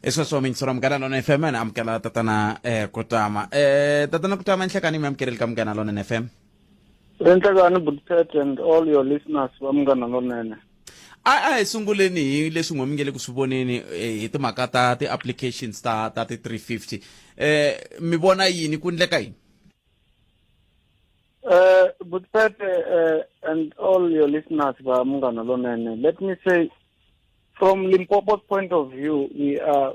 Eso so min sorom gana lon FM na amkela Tatana Kutama. Tatana Kutama nhlekani mamkerel kam gana lon FM. Renhlekani Buthet and all your listeners vamngana lonene. Sunguleni leswi ngomingele ku swivoneni hi timhaka ta ti-applications ta 350 mi vona yini ku ndleka yini? Buthet and all your listeners vamngana lonene, let me say, from Limpopo's point of view, we are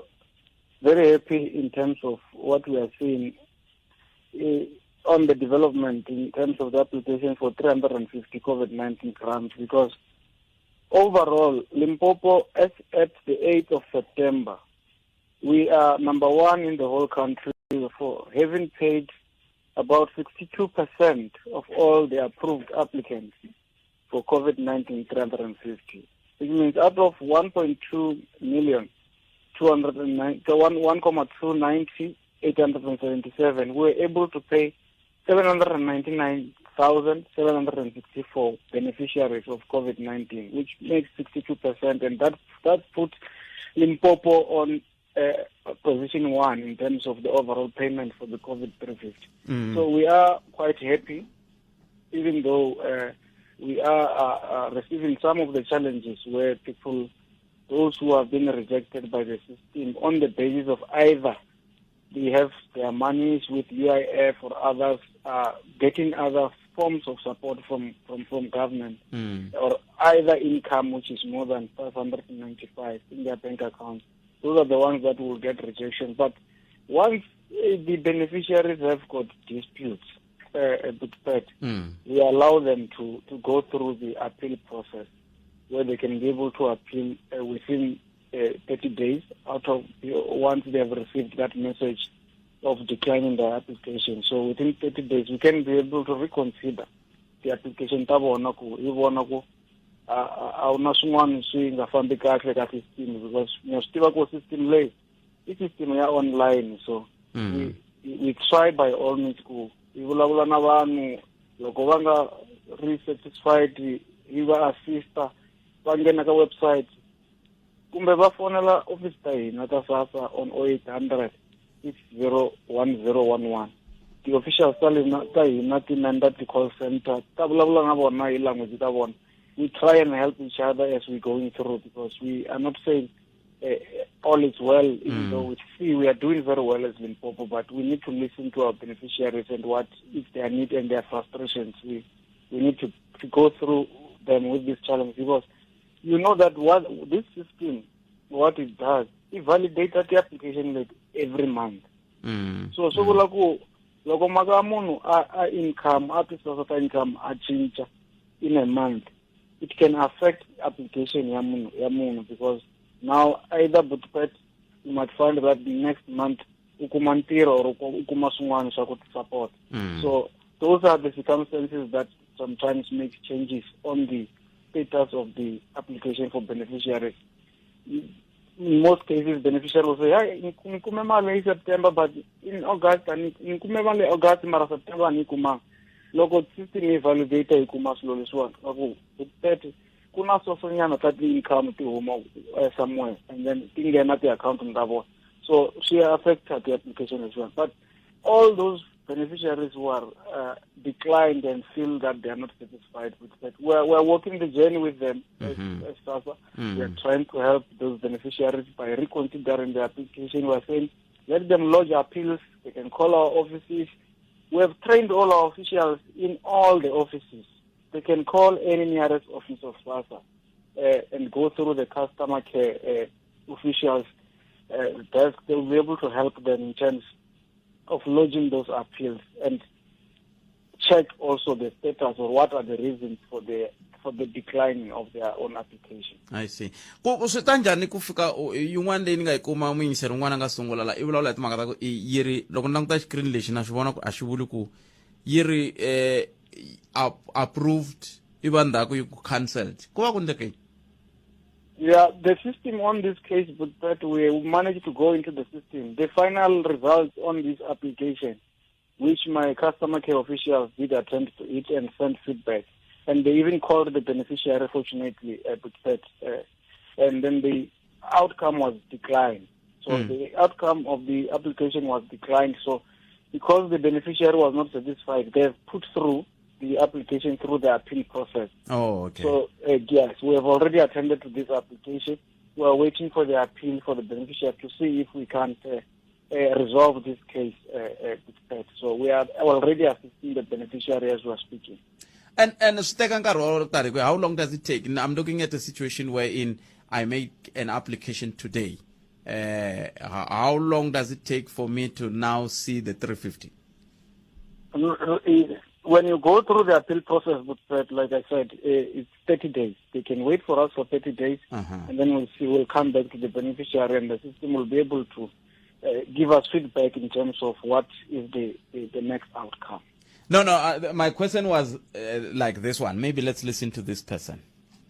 very happy in terms of what we are seeing on the development in terms of the application for 350 Covid-19 grants, because overall, Limpopo, as at the 8th of September, we are number one in the whole country for having paid about 62% of all the approved applicants for COVID-19 350. Which means out of 1.2 million, 1,290,877, we were able to pay 799,764 beneficiaries of COVID-19, which makes 62%, and that puts Limpopo on position 1 in terms of the overall payment for the COVID-350. So we are quite happy, even though we are receiving some of the challenges where people, those who have been rejected by the system on the basis of either they have their monies with UIF or others getting other forms of support from government, or either income which is more than 595 in their bank accounts. Those are the ones that will get rejection. But once the beneficiaries have got disputes, we allow them to go through the appeal process, where they can be able to appeal within 30 days out of once they have received that message of declining their application. So within 30 days, we can be able to reconsider the application. Because system lay, this system online. So we try by all means to resatisfied, assista, website. Kumbe va fonela office ta hina ta SASSA on 0800 601011. The officials ta hina ti-member ti-call center ta vulavula na vona hi language ta vona. We try and help each other as we're going through, because we are not saying all is well, even though we see we are doing very well as Limpopo, but we need to listen to our beneficiaries and what is their need and their frustrations. We need to go through them with this challenge, because you know that what this system, what it does, it validates the application like every month. So loko maka munhu a income, a income a change in a month, it can affect application ya munhu, because now either you might find that the next month ukuma ntiro or ukuma swin'wana swa ku support. So those are the circumstances that sometimes make changes on the status of the application for beneficiaries. In most cases, beneficiaries will say, "Hey, nikume mali in September, but in August, nikume mali August, mara September nikuma." Logo system is validated ikuma slowly swan. Logo kuna sosonyana that the income to home somewhere, and then tingena the account ndabo. So she affected the application as well. But all those beneficiaries who are declined and feel that they are not satisfied with that, we're working the journey with them as SASSA. We are trying to help those beneficiaries by reconsidering the application. We are saying, let them lodge appeals. They can call our offices. We have trained all our officials in all the offices. They can call any nearest office of SASSA and go through the customer care officials desk. They will be able to help them in terms of lodging those appeals and check also the status or what are the reasons for the declining of their own application. I see. Ku swi ta njhani ku fika yin'wana leyi ni nga yi kuma muyingiseri un'wana nga sungula la i vulavula hi timhaka ta ku yi ri loko ni languta screen lexi na swi vona ku a xi vuli ku yi ri approved iva ndzhaku yi ku cancelled ku va ku endleke yini? Yeah, the system on this case, but we managed to go into the system. The final results on this application, which my customer care officials did attend to it and send feedback, and they even called the beneficiary, fortunately, and then the outcome was declined. So the outcome of the application was declined. So because the beneficiary was not satisfied, they've put through the application through the appeal process. Oh, okay. So yes, we have already attended to this application. We are waiting for the appeal for the beneficiary to see if we can resolve this case with that. So we are already assisting the beneficiary as we are speaking. And how long does it take? I'm looking at a situation wherein I make an application today. How long does it take for me to now see the 350? When you go through the appeal process, like I said, it's 30 days. They can wait for us for 30 days, and then we'll come back to the beneficiary, and the system will be able to give us feedback in terms of what is the next outcome. No, my question was like this one. Maybe let's listen to this person.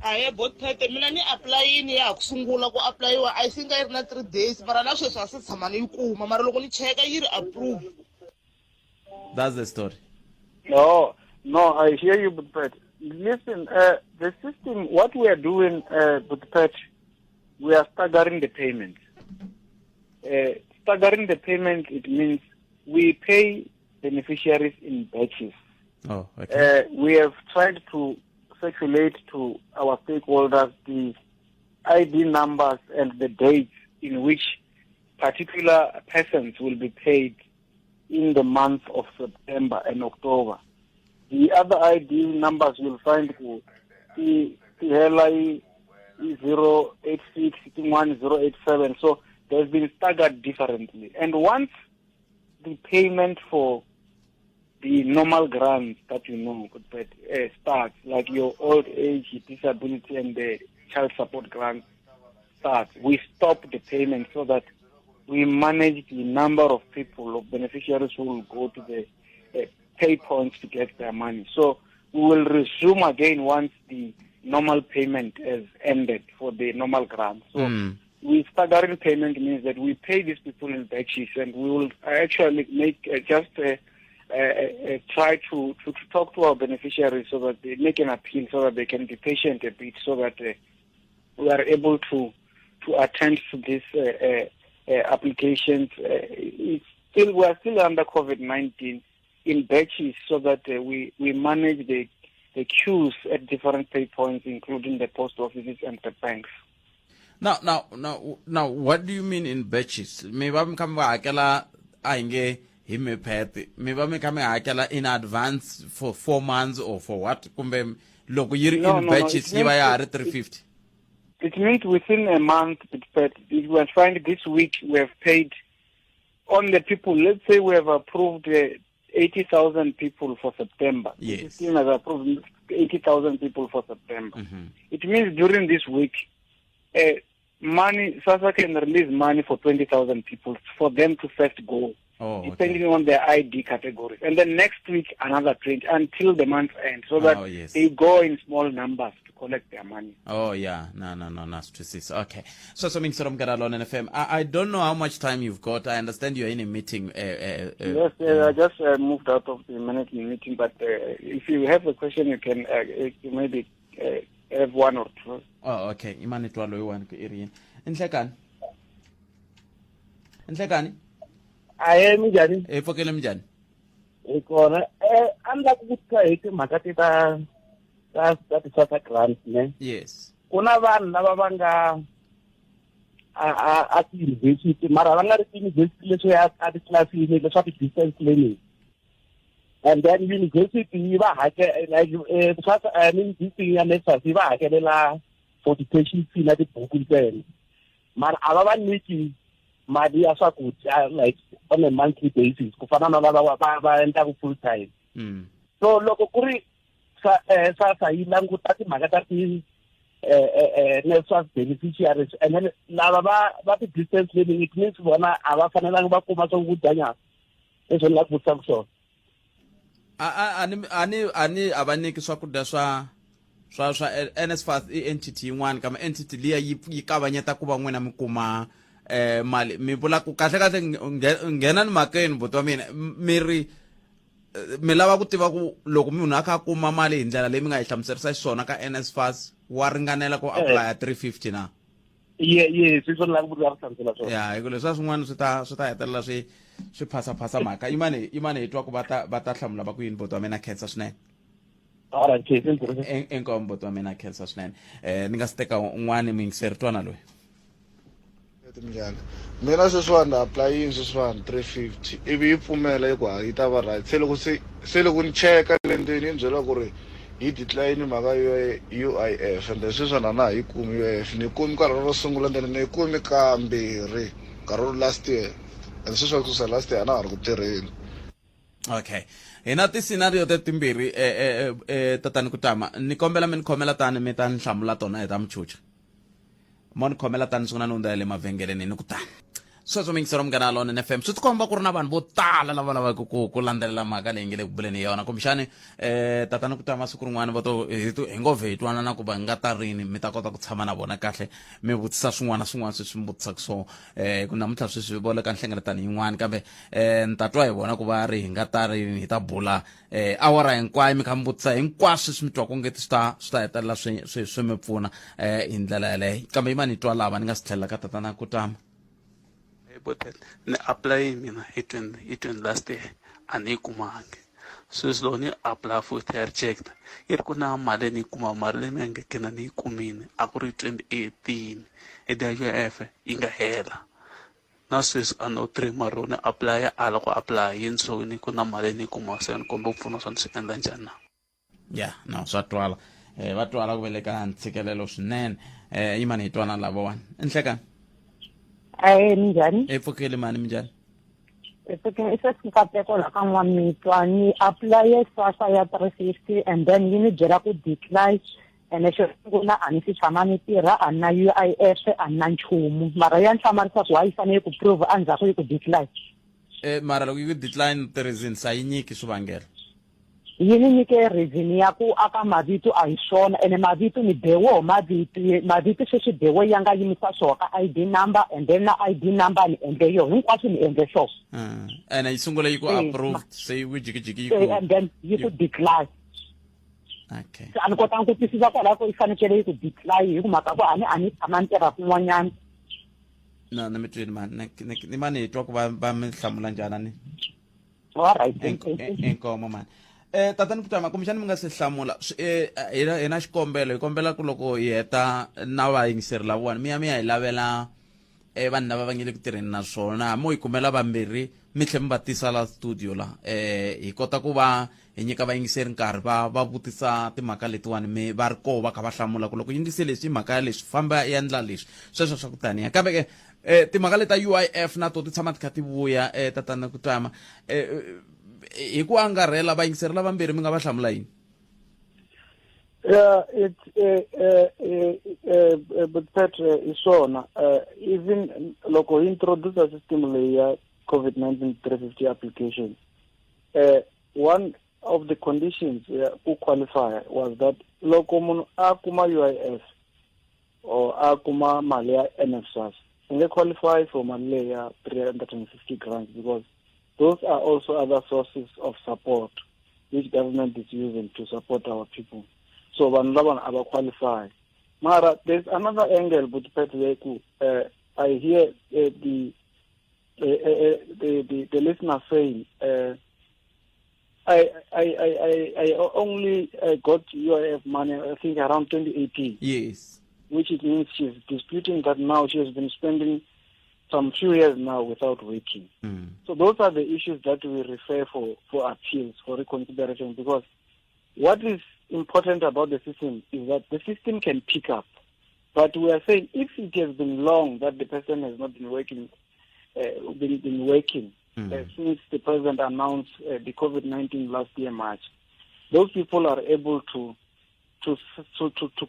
I bought pete mina ni apply ni ya kusungula ku apply wa I think I na 3 days mara na sweswi a tshama ni kuma mara loko ni cheka yi ri approve. That's the story. No, I hear you, but listen, the system, what we are doing, we are staggering the payment. Staggering the payment, it means we pay beneficiaries in batches. Oh, okay. We have tried to circulate to our stakeholders the ID numbers and the dates in which particular persons will be paid in the month of September and October. The other ID numbers you'll find the 086 1087. So they've been staggered differently. And once the payment for the normal grants that starts, like your old age, disability, and the child support grant starts, we stop the payment so that we manage the number of people, of beneficiaries who will go to the pay points to get their money. So we will resume again once the normal payment has ended for the normal grant. So we staggering payment means that we pay these people in batches, and we will actually make try to talk to our beneficiaries so that they make an appeal, so that they can be patient a bit, so that we are able to attend to this applications. We are still under COVID-19 in batches, so that we manage the queues at different pay points, including the post offices and the banks. Now, what do you mean in batches? Maybe I'm coming back in advance for 4 months or for what? In batches, you are 350. It means within a month, but we will find this week we have paid on the people. Let's say we have approved 80,000 people for September. Yes. The team has approved 80,000 people for September. It means during this week, SASSA can release money for 20,000 people for them to first go, depending on their ID categories. And then next week, another 20 until the month ends, so that they go in small numbers to collect their money. Oh, yeah. No. Okay. So something from Garalon and FM. I don't know how much time you've got. I understand you're in a meeting. Yes, I just moved out of the management meeting, but if you have a question, you can maybe have one or two. Oh, okay. Imani twalo yuwan ku iriyin. Nhlekani? Aye minjani? Fokele mjani? Ikona anda kuthiwa hi timhaka ta ti-SASSA grants ne. Yes. Kuna vanhu lava va nga a ti-university mara va nga ri ti-university leswi a titlilasini leswa ti-distance learning. And then university yi va this thing ya NSFAS yi va hakelela for the fee na tibuku ntsena. Mara a va va nyiki mali ya swakudya like on a monthly basis ku fana na lava va endlaku full time. So loko ku ri SASSA yi languta timhaka ta NSFAS beneficiaries, and then lava va ti-distance learning, it means vona a va fanelanga va kuma swakudya nyana leswi ni la ku vutisa swona. Ani abaniki swakudya swa NSFAS entity yin'wana kama entity liya yi kavanyeta ku va n'wina mi kuma mali mi vula ku kahle nghena ni makeni buti wa mina mi lava ku tiva ku loko munhu a kha kuma mali hi ndlela leyi mi nga yi hlamuserisa xiswona ka NSFAS wa ringanela ku apply 350 na? yes swi la ku va hlamusela swona ya hi ku leswi swin'wana swi ta hetelela swi phasa mhaka imani hi twa ku va ta hlamula va ku yini boti wa mina khensa swinene alright ke enkomo boti wa mina khensa swinene ni nga si teka un'wana muyingiseri twana loyi njani mina sweswiwani applyini sweswiwani 350 ivi yi pfumela yi ku yi ta va right se loko ni cheka le ndzeni yi byela ku ri yi decline mhaka UIF ende sweswiwani na yi kumi UIF ni kumi nkarhi ro sungula ndeni ni kumi kambirhi nkarhi ro last year ende sweswiwani kusuka last year na ha ri ku tirheni. Okay, hi na ti-scenario timbirhi Tatana Kutama ni kombela mi ni khomela tani mi ta ni hlamula tona hi ta muchucha mo ni khomela tani sunguna ni hundza ya le mavhengeleni ni ku tani sweswo mingisero Munghana Lonene FM swi tikomba ku ri na vanhu vo tala lava lavaka ku landzelela mhaka leyi nge le ku buleni hi yona kumbexani Tatana Kutama siku rin'wana va to hi ngovhe hi twanana ku va hi nga ta rini mi ta kota ku tshama na vona kahle mi vutisa swin'wana sweswi mi vutisaka so ku namuntlha sweswi vole ka nhlengeletano yin'wana kambe ni ta twa hi vona ku va ri hi nga ta rini hi ta bula awara hinkwayo mi kha mi vutisa hinkwaswo swi mi twa ku ngeti swi ta hetelela swi mi pfuna hi ndlela yaleyo kambe yimani hi twa lava ni nga si tlhelela ka Tatana Kutama. But ni apply mina hi 20 last year a ni kumangi sweswi loko ni apply futhi ya reject yi ri ku na mali ni kuma mali leyi mi nga kena ni yi kumini a ku ri 2018 UIF yi nga hela na sweswi a no 3 maro ni apply ala ku apply yin so ni ku na mali ni kuma se ni komba pfuna swa ni swi endla njhani na ya no swa twala va twala ku veleka ntshikelelo swinene yimani hi twana lavawani enhlekani minjhani pfukeli mani minjhani i sweswinkateko la ka n'wamitwa ni apply SASSA ya 350 and then yi ni byela ku decline ene xo sungula a ni si tshama ni tirha a ni na UIF a ni na nchumu mara ya ni hlamarisa ku yi fanele ku prove endzhaku yi ku decline mara loko yi ku decline ti-reasons a yi nyiki swivangelo yi ni nyike reason ya ku aka mavito a hi swona ene mavito ni bewo mavito sweswi bewo ya nga yimisa swoho ka ID number and then na ID number ni endle yo hinkwaswo ni endle swona ene yi sungula yi ku approved se yi ku jikijiki yi ku and then yi ku decline okay a ni kotanga ku twisisa kwalaho ko yi fanekele yi ku decline hi ku mhaka ku a ni tshama ni tirha kun'wanyana no ni mi twini mani ni mani hi twa ku va mi hlamula njhani ni alright enkomo mani Tatana Kutama kumbexani mi nga se hlamula hi na xikombelo hi kombela ku loko hi heta na vayingiseri lavawani mi ya hi lavela vanhu lava va nge le ku tirheni naswona mo hi kumela vambirhi mi tlhe mi va tisa la studio la hi kota ku va hi nyika vayingiseri nkarhi va vutisa timhaka letiwani va ri koho va kha va hlamula ku loko yingise leswi hi mhaka ya leswi famba yi endla leswi sweswo swa ku taniya kambe ke timhaka leta UIF na to ti tshama ti kha ti vuya Tatana Kutama hi ku angarhela vayingiseri lavambirhi mi nga va hlamula yini but that is swona even loko hi introduce system leyi ya COVID-19 350 application one of the conditions to qualify was that loko munhu a kuma UIF or a kuma mali ya NSFAS he nge qualify for mali leyi ya 350 grants because those are also other sources of support which government is using to support our people. So vanhu lava aba qualify. Mara there's another angle but I hear the listener saying I only got UIF money I think around 2018. Yes. Which it means she's disputing that now she has been spending some few years now without working. So those are the issues that we refer for appeals, for reconsideration, because what is important about the system is that the system can pick up. But we are saying if it has been long that the person has not been working, since the president announced the COVID-19 last year March, those people are able to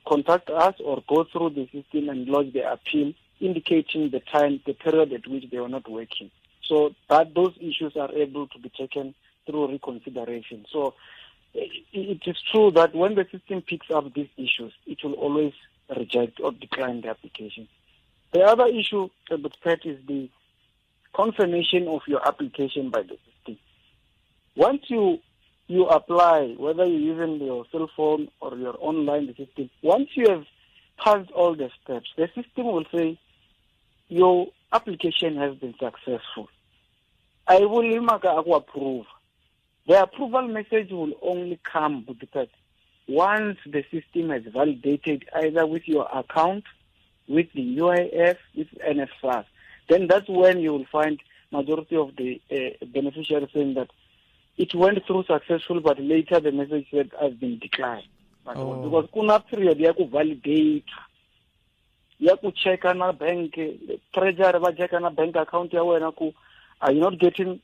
contact us or go through the system and lodge their appeal, indicating the period at which they were not working. So that those issues are able to be taken through reconsideration. So it is true that when the system picks up these issues, it will always reject or decline the application. The other issue, Pat, is the confirmation of your application by the system. Once you apply, whether you're using your cell phone or your online system, once you have passed all the steps, the system will say your application has been successful, I will approve. The approval message will only come because once the system has validated either with your account, with the UIF, with NSFAS, then that's when you will find majority of the beneficiaries saying that it went through successful, but later the message said has been declined. Because kuna period ya ku validate, ya ku check na bank, treasury ba check na bank account ya wena ku, are you not getting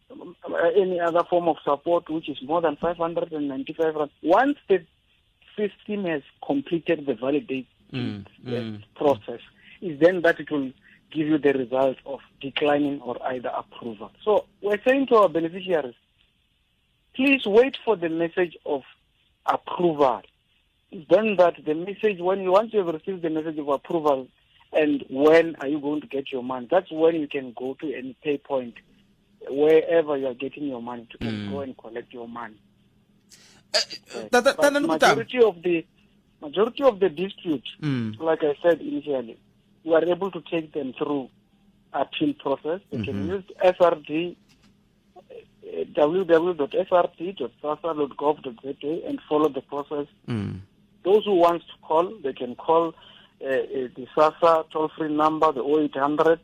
any other form of support which is more than 595 rand? Once the system has completed the validate process, is then that it will give you the result of declining or either approval. So we're saying to our beneficiaries, please wait for the message of approval. Then that the message, once you have received the message of approval, and when are you going to get your money, that's when you can go to any pay point, wherever you are getting your money, to go and collect your money. But majority of the disputes, like I said initially, we are able to take them through appeal process. They can use SRD, www.srd.sassa.gov.za and follow the process. Those who want to call, they can call the SASSA toll-free number, the 0800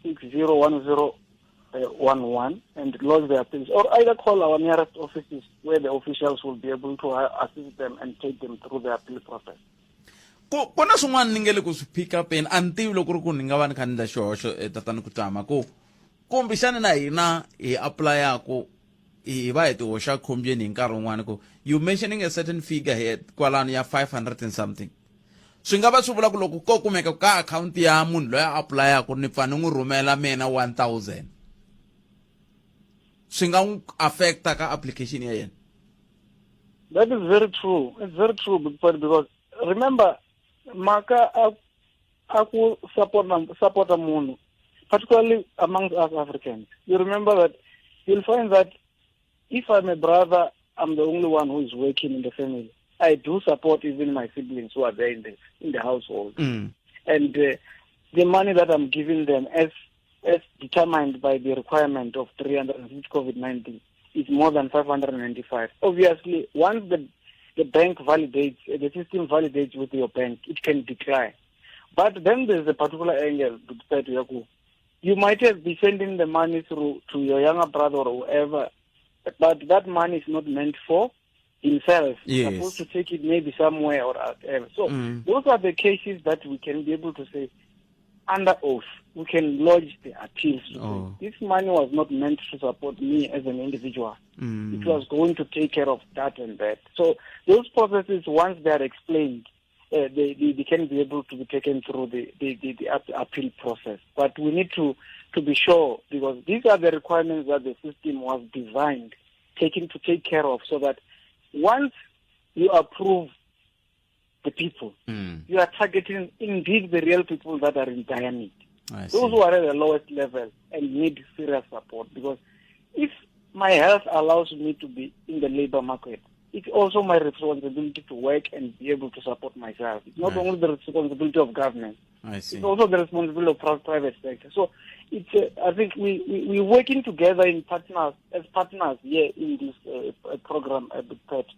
601011, and lodge their appeals, or either call our nearest offices where the officials will be able to assist them and take them through the appeal process. Kona swin'wana ni nge le ku swi pick up and antivi loko ri ku ni nga va ni kha ni endla xihoxo Tatana Kutama ku kumbexana na hina hi applyako hi va hi ti hoxa khombyeni hi nkarhi wun'wana ku you mentioning a certain figure here kwalano ya 500 and something. Swi nga va swi vula ku loko ko kumeka ka account ya munhu loyi a applyako ni pfa ni n'wi rhumela mina 1000 swi nga n'wi affecta ka application ya yena. That is very true. It's very true because remember, maka aku support munhu, particularly amongst us Africans. You remember that you'll find that if I'm a brother, I'm the only one who is working in the family. I do support even my siblings who are there in the household. And the money that I'm giving them, as determined by the requirement of 350 Covid-19, is more than 595. Obviously, once the bank validates, the system validates with your bank, it can decline. But then there's a particular angle to you might have been sending the money through to your younger brother or whoever, but that money is not meant for himself. Yes. He's supposed to take it maybe somewhere or whatever. So those are the cases that we can be able to say, under oath, we can lodge the appeals. This money was not meant to support me as an individual. It was going to take care of that and that. So those processes, once they are explained, they can be able to be taken through the appeal process. But we need to be sure, because these are the requirements that the system was designed, to take care of, so that once you approve the people, you are targeting indeed the real people that are in dire need. Those who are at the lowest level and need serious support. Because if my health allows me to be in the labor market, it's also my responsibility to work and be able to support myself. It's not only the responsibility of government. It's also the responsibility of private sector. So it's I think we're working together as partners here in this program at the Sept.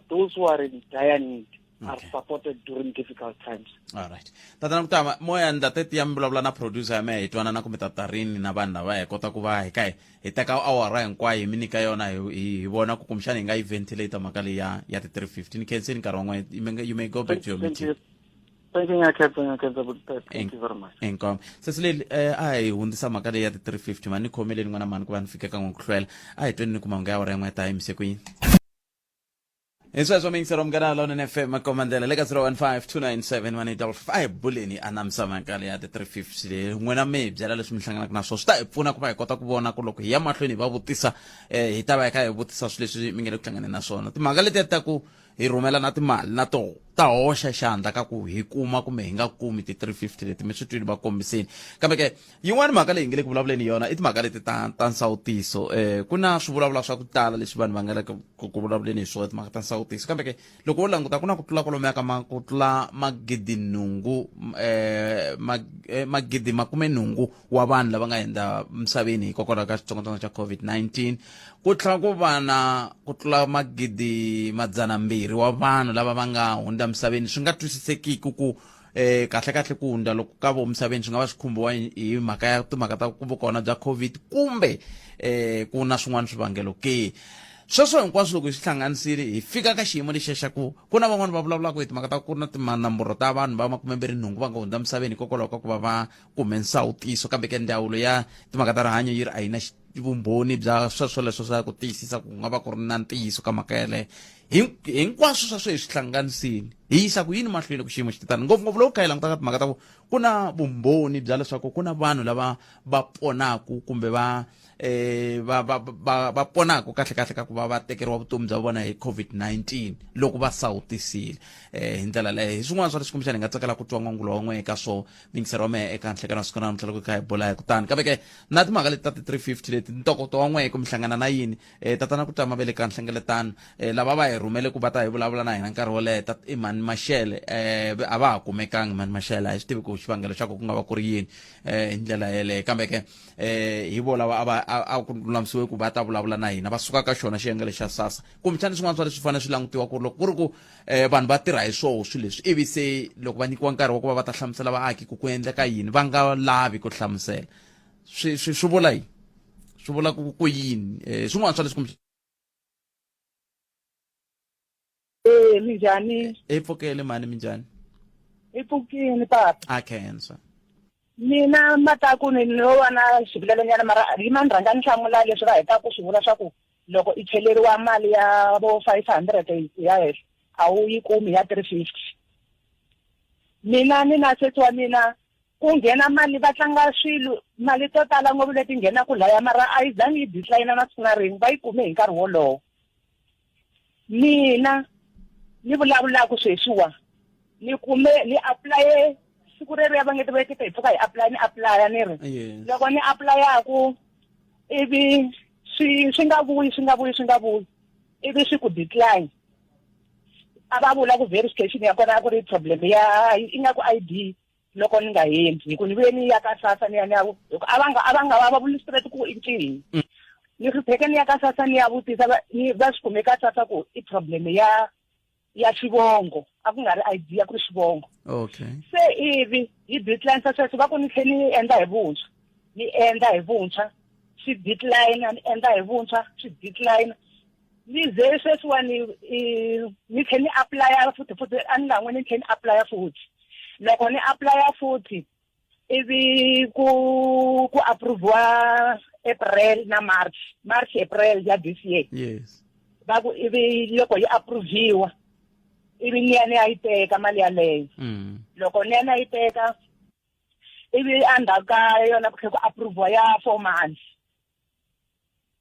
Those who are in dire need are supported during difficult times. All right. Tatana Kutama, moya ndate ya mbulabula na producer ya me itwana na kumetarini na banda va kota ku va hi kai hi teka awara hinkwayo mini ka yona hi vona ku kumshana nga ventilator makali ya 315 cancel nkarhi wun'we you may go back to your meeting. Thank you very much. Enkom. Sesileli ai hundisa makali ya 350 mani khomele ngwana mani ku va ni fike ka ngokuhlwela ai tweni ku manga ya awara yin'we time se kwini. Eswa mingisa romgana lona FM komandela lega 0152971855 buleni anamsa makali ya 350 le n'wena me byela leswi mi hlanganaka na swona swi ta hi pfuna ku va hi kota ku vona ku loko hi ya mahlweni va vutisa hi ta va hi kha hi vutisa swilo leswi mi nge le ku hlanganeni na swona timhaka leti ta ku hi rhumela na timali na to ta hoxa xandla ka ku hi kuma kumbe hi nga kumi ti 350 leti mi swi twini va kombiseni kambe ke yin'wana mhaka leyi hi nge le ku vulavuleni yona i timhaka leti ta nsawutiso ku na swivulavula swa ku tala leswi vanhu va nga le ku vulavuleni hi swona timhaka ta nsawutiso kambe ke loko wo languta ku na ku tlula kwalomuya ka ku tlula magidi nhungu wa vanhu lava nga endla misaveni hikokwalaho ka xitsongwatsongwana xa COVID-19 ku tlhela ku va na ku tlula magidi 200 wa vanhu lava va nga hundza misaveni swi nga twisisekiki ku kahle ku hundza loko ka vo misaveni swi nga va swi khumbiwa hi mhaka ya timhaka ta ku vukona bya COVID kumbe ku na swin'wana swivangelo ke sweswo hinkwaswo loko hi swi hlanganisile hi fika ka xiyimo lexi xa ku na van'wana va vulavulaka hi timhaka ta ku na tinamboro ta vanhu va 28 va nga hundza misaveni hikokwalaho ka ku va va kume nsawutiso kambe ke ndzawulo ya timhaka ta rihanyo yi ri a yi na vumbhoni bya sweswo leswo swa ku tiyisisa ku nga va ku ri na ntiyiso ka mhaka yaleyo hinkwaswo sweswo hi swi hlanganisile hi yisa ku yini mahlweni ku xiyimo xi titani ngopfungopfu loko kha hi languta ka timhaka ta ku na vumbhoni bya leswaku ku na vanhu lava va ponaku kumbe va ponaku kahle ka ku va tekeriwa vutomi bya vona hi COVID-19 loko va sawutisile hi ndlela leyo hi swin'wana swa leswi kumbexana hi nga tsakela ku twa n'wangulo wa n'we eka swo vayingiseri wa mehe eka nhlekano siku na namuntlha loko hi kha hi bula hi kutani kambe ke na timhaka leti ta ti 350 leti ntokoto wa n'we ku mi hlangana na yini tatana Kutama ve le ka nhlengeletano lava va hi rhumele ku va ta hi vulavula na hina nkarhi wo leha i Mani Mashele a va ha kumekangi Mani Mashele a hi swi tivi ku xivangelo xa ku nga va ku ri yini hi ndlela yeleyo kambe ke hi vo lava a ku lulamisiwe ku va ta vulavula na hina va suka ka xona xiyenge xa SASSA kumbexana swin'wana swa leswi fanele swi langutiwa ku ri loko ku ri ku vanhu va tirha hi swoho swi leswi ivi se loko va nyikiwa nkarhi wa ku va ta hlamusela vaaki ku endleka yini va nga lavi ku hlamusela swi vula yini swi vula ku yini swin'wana swa leswi minjhani pfukele mani minjhani i pfukini papa a khensa mina mataku ni no va na xivilelenyana mara hi mani rhanga ni hlamula leswi va heta ku swi vula swa ku loko i cheleriwa mali ya vo 500 ya hehla a wu yi kumi ya 350 mina ni na sesi wa mina ku nghena mali va tlanga swilo mali to tala ngopfu leti nghenaku laya mara a yi zangi yi decline na siku na rin'we va yi kume hi nkarhi wolowo mina ni vulavulaka sweswiwa ni kume ni apply siku reriya va nge ti vekete hi pfuka hi apply ni ri loko ni applyaku ivi swi nga vuyi ivi swi ku decline a va vula ku verification ya kona ku ri problem ya ingaku ID loko ni nga endli hi ku ni vuye ni ya ka SASSA ni ya a va va vuli straight ku i ncini ni hlupheke ni ya ka SASSA ni ya vutisa va swi kume ka SASSA ku i problem ya xivongo a ku nga ri ID ya ku ri xivongo okay se ivi hi decline sweswo va ku ni tlhela ni endla hi vuntshwa swi decline ni endla hi vuntshwa swi decline ni ze sweswiwa ni tlhela ni applya futhi a ni nga n'we ni tlhela ni applya futhi loko ni applya futhi ivi ku approvewa April na March April ya this year yes va ku ivi loko yi approviwa ivi ni ya yi teka mali yaleyo loko ni ya yi teka ivi endzhaku ka yona ku approviwa ya 4 months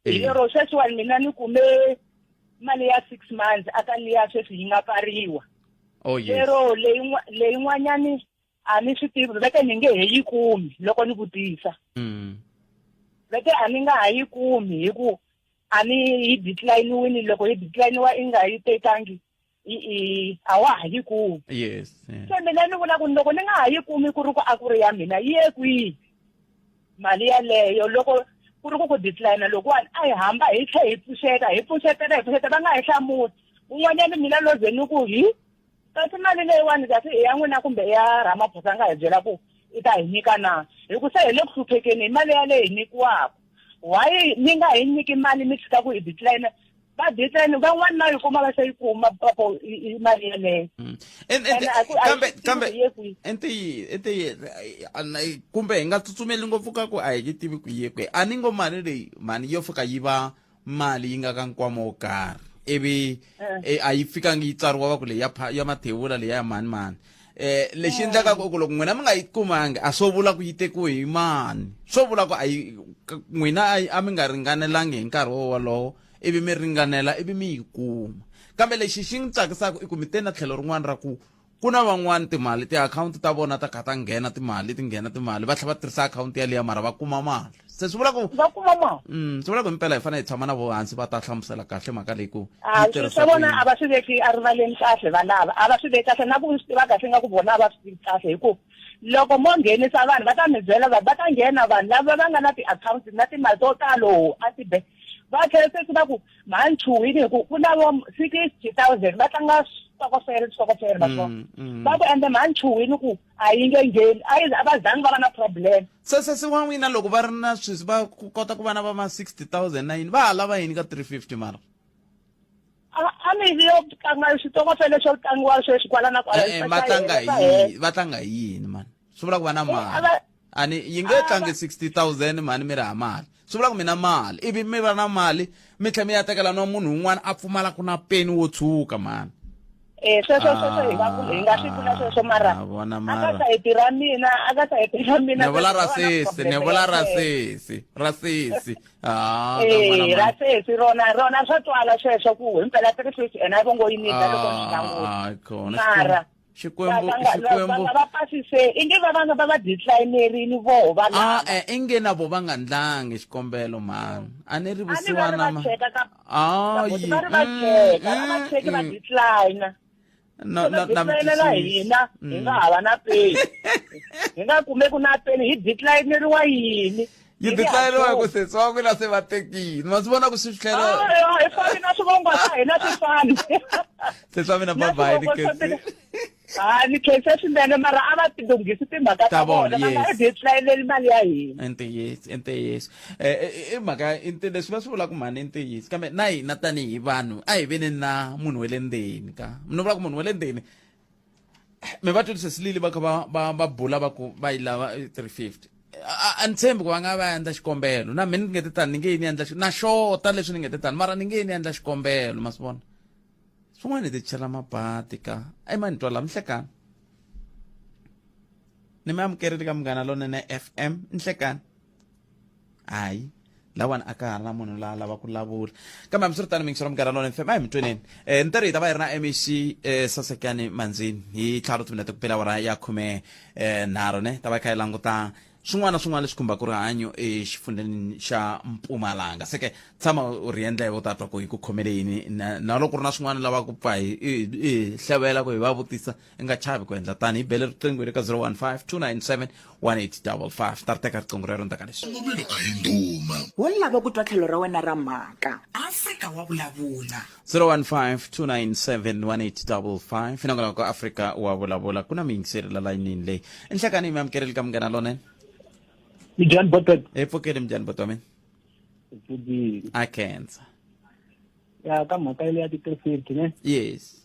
lero sweswiwani mina ni kume mali ya 6 months aka liya sweswi yi nga pfariwa lero leyin'wanyani a ni swi tivi veke ni nge he yi kumi loko ni vutisa veke a ni nga ha yi kumi hi ku a ni yi decline-wini loko yi decline-wa i nga yi tekangi a wa ha yi kumi yes se mina ni vula ku loko ni nga ha yi kumi ku ri ku a ku ri ya mina yi ye kwihi mali yaleyo loko ku ri ku decline loko wani a hi hamba hi tlhe hi pfuxetela va nga hi hlamuli un'wanyani mina lo ze ni ku kasi mali leyiwani kasi i ya n'wina kumbe ya Ramaphosa nga hi byela ku i ta hi nyika na hi ku se hi le ku hluphekeni hi mali yaleyi hi nyikiwaka why ni nga hi nyiki mali mi tshika ku hi decline va decline van'wana na yi kuma va se yi kuma papo mali yaleyo kambe ente kumbe hi nga tsutsumeli ngopfu ka ku a hi tivi ku ye kwe a ni ngo mali leyi mani yo fika yi va mali yi nga ka nkwama wo karhi ivi a yi fikangi yi tsariwa va ku leyi ya mathebula leyi ya mani lexi endlaka ku loko n'wina mi nga yi kumangi a swo vula ku yi tekiwe hi mani swo vula ku n'wina a mi nga ringanelangi hi nkarhi wolowo ivi mi ringanela ivi mi yi kuma kambe lexi xi n'wi tsakisaka i ku mi te na tlhelo rin'wana ra ku na van'wani timali ti-akhawunti ta vona ta kha ta nghena timali va tlhela va tirhisa akhawunti yaliya mara va kuma mali se swi vula ku swi vula ku impela hi fanele hi tshama na vo hansi va ta hlamusela kahle mhaka leyi ku swi vona a va swi veki erivaleni kahle valava a va swi veki kahle na ku swi tiva kahle nga ku vona a va swi tivi kahle hi ku loko mo nghenisa vanhu va ta mi byela va ta nghena vanhu lava va nga na ti-akhawunti na timali to talo a tibe va tlhela se swi va ku manchuwini hi ku ku na vo 60,000 va tlanga switokofela va ku ende manchuwini ku a yi nge ngheni a va zangi va va na problem se wa n'wina loko va ri na swisi va kota ku vana va ma 60,000 na yini va ha lava yini ka 350 mara a mi yo tlanga switokofela swo tlangiwa sweswi kwala na kwala va tlanga yini mani swi vula ku va na mali ani yi nge tlangi 60,000 mani mi ri ha mali swi vula ku mi na mali ivi mi va na mali mi tlhela mi ya tekela no munhu un'wana a pfumala ku na peni wo tshuka mani sweswo hi nga swi pfuna sweswo mara aka sayiti ra mina ne vula ra sesi ra sesi rona swa twala sweswo ku himpela 350 ena vo ngo yimisa loko swi languta mara xikwembu va pasise inge va vanga va declinerini vo va la inge na vo va nga ndlangi xikombelo mani a ni ri vusiwana va cheka va decline na hina hi nga hava na peni hi nga kumeki na peni hi declineriwa yini yi declineriwa ku sesi wa n'wina se va tekile ma swi vona ku swi tlhela hi fani na swivongo swa hina swi fani sesi wa mina babayi ni khensi ni khense swinene mara a va tilunghisi timhaka ta vona va nga declineri mali ya hina entiyesi i mhaka leswi va swi vulaka mhani entiyesi kambe na hina tanihi vanhu a hi veni na munhu wa le ndzeni ka ni vula ku munhu wa le ndzeni mi va twetisesilile va kha va bula va ku va yi lava 350 a ni tshembi ku va nga va endla xikombelo na mina ni nge te tani ni nge ni endla na xota leswi ni nge te tani mara ni nge ni endla xikombelo ma swi vona swin'wana hi ti chela mabati ka a ma ni twa la mhlekani ni mi amukerile ka Munghana Lonene FM nhlekani hayi lawani a ka ha ri na munhu la lava ku lavula kambe hambiswiritano mingisero Munghana Lonene FM a hi mi tweneni ntirho hi ta va hi ri na MEC Sasekani Manzini hi tlhelo timinete ku pela wara ya 13 ne ta va kha hi languta swin'wana leswi khumbaka rihanyo exifundeni xa Mpumalanga seke tshama u ri endla hi vo tatwa ku hi ku khomele yini na loko ku ri na swin'wana lava ku pfa hi hlevela ku hi va vutisa i nga chavi ku endla tani hi bele riqingho eka 015 297 1855 ta ri teka riqingho rero ndaka leswi wo lava ku twa tlhelo ra wena ra mhaka Afrika Wa Vulavula 015 297 1855 finangana ka Afrika Wa Vulavula kuna miyingiseri la layinini leyi enhlekani mi amukerile ka Munghana Lonene John Botet. Pfukeli mjani botomen? I can't. Ya kama kaile ya 350 ne? Yes.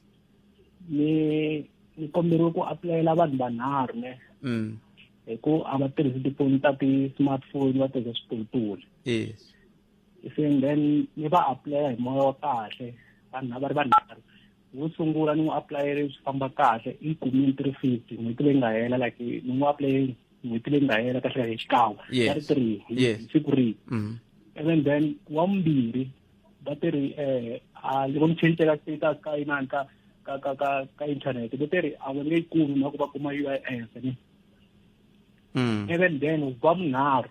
Ni kombero ku apply la vanhu vanharhu ne. Ku ava tirhisa tifoni ta ti-smartphone va tirhisa switulutulu. Yes. Then ni va apply hi moya wa kahle vanhu lava ri vanharhu. Wo sungula ni n'wi aplayele swi famba kahle i kumile 350 n'hweti leyi nga hela like ni n'wi aplayele n'hweti leyi nga hela kahle hi xikan'we ya ri 3 siku rihi and then wa vumbirhi va tirhi loko ni changela status ka inani ka inthanete va tirhi a va nge yi kumi na ku va kuma UIF ne even then wa vunharhu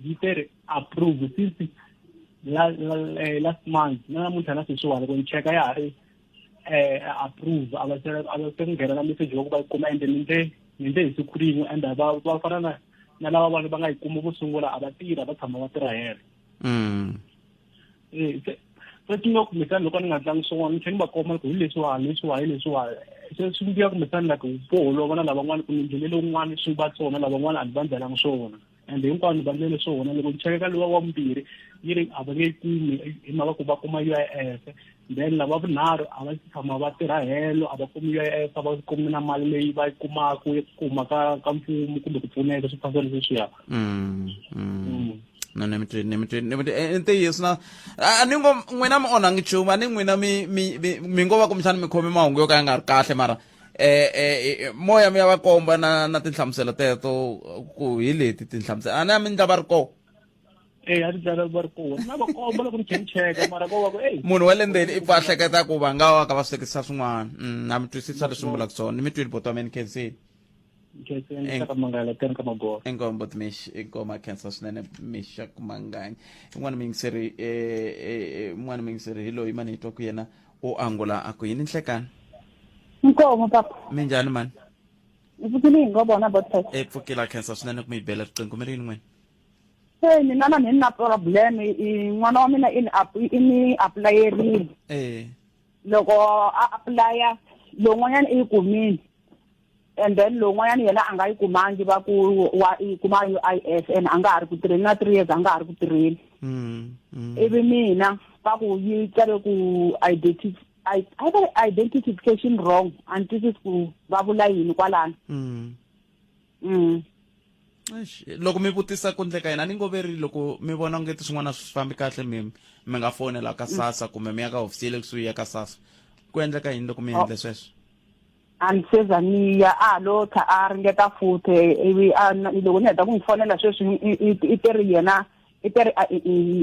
yi tirhi approve since last month na namuntlha na sweswiwani loko ni cheka ya ha ri approve a va se nghena na message wa ku va yi kuma ende ni nge hi siku rin'we and va fana na lava vanhu va nga yi kuma vo sungula a va tirha va tshama va tirha helo se tinga kumbexani loko ni nga tlangi swin'wana ni tlhela ni va komba ku hi leswiwani se swi mbiya kumbexani like vo holova na lavan'wana ku mindlela lowun'wana swi va swona lavan'wana a ni va ndlelangi swona ende hinkwavo ni va ndlele swona loko ni chekeka luwa wa vumbirhi yi ri a va nge yi kumi hi mhaka ku va kuma UIF then lava vunharhu a va tshama va tirha helo a va kumi UIF a va kumi na mali leyi va yi kumaka yi kuma ka mfumo kumbe ku pfuneka swi fana leswiya no ni ntiyiso na a ni ngo n'wina mi onhangi nchumu a ni n'wina mi ngo va kumbexani mi khomi mahungu yo ka ya nga ri kahle mara moya mi ya va komba na tinhlamuselo teto ku hi leti tinhlamuselo a ni ya mi ndla va ri kona a ri byala va ri kona na va komba loko ni cheka mara ko va ku munhu wa le ndzeni i pfa hleketa ku va nga wa ka va swekisa swin'wana na mi twisisa leswi vulaka swona ni mi twile botwa meni khensini engombo timishi engoma khensa swinene misha kumanganya n'wana mingiseri hi loyi mani hi twa ku yena u angula aku yini nhlekani Inkomo papa. minjhani mani Ipfukile ngobona bothet. pfukila khensa swinene ku mi bela riqingho mi rini n'wina Mina na mina problem n'wana wa mina ini apply loko a apply lon'wanyana i kumini and then lon'wanyana yena a nga yi kumangi va ku wa i kuma UIF and a nga ha ri ku tirheni na 3 years a nga ha ri ku tirheni ivi mina va ku yi tsale ku identification wrong and this is ku va vula yini kwalano loko mi vutisa ku ndleka yena ni ngo veri loko mi vona ongeti swin'wana swi fambi kahle mi nga fonela ka SASSA kumbe mi ya ka hofisi le kusuhi ya ka SASSA ku endleka yini loko mi endle sweswo ansezaniya lo tha a ringeta futhi ivi loko ni heta ku n'wi fonela sweswi i teri yena i teri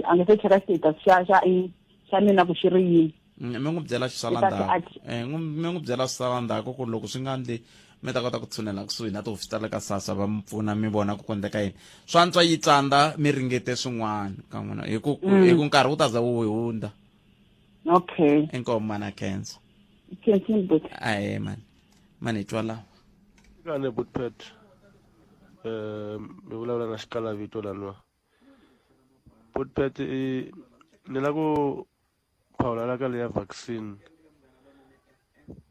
a nge se cheka status xa mina ku xi ri yini mi n'wi byela xisalandzhaku mi n'wi byela swisalandzhaku ku loko swi nga ndli mi ta kota ku tshunela kusuhi na tihofisi ta le ka SASSA va mi pfuna mi vona ku endleka yini swa ntswa yi tsandza mi ringete swin'wana ka n'wina hi ku nkarhi wu ta za wu hundza okay enkomo mana khensa khensini but aye mani hi twa lawa kane butpet mi vulavula na xikala vito laniwa butpet ni la ku phawulela ka leya vaccine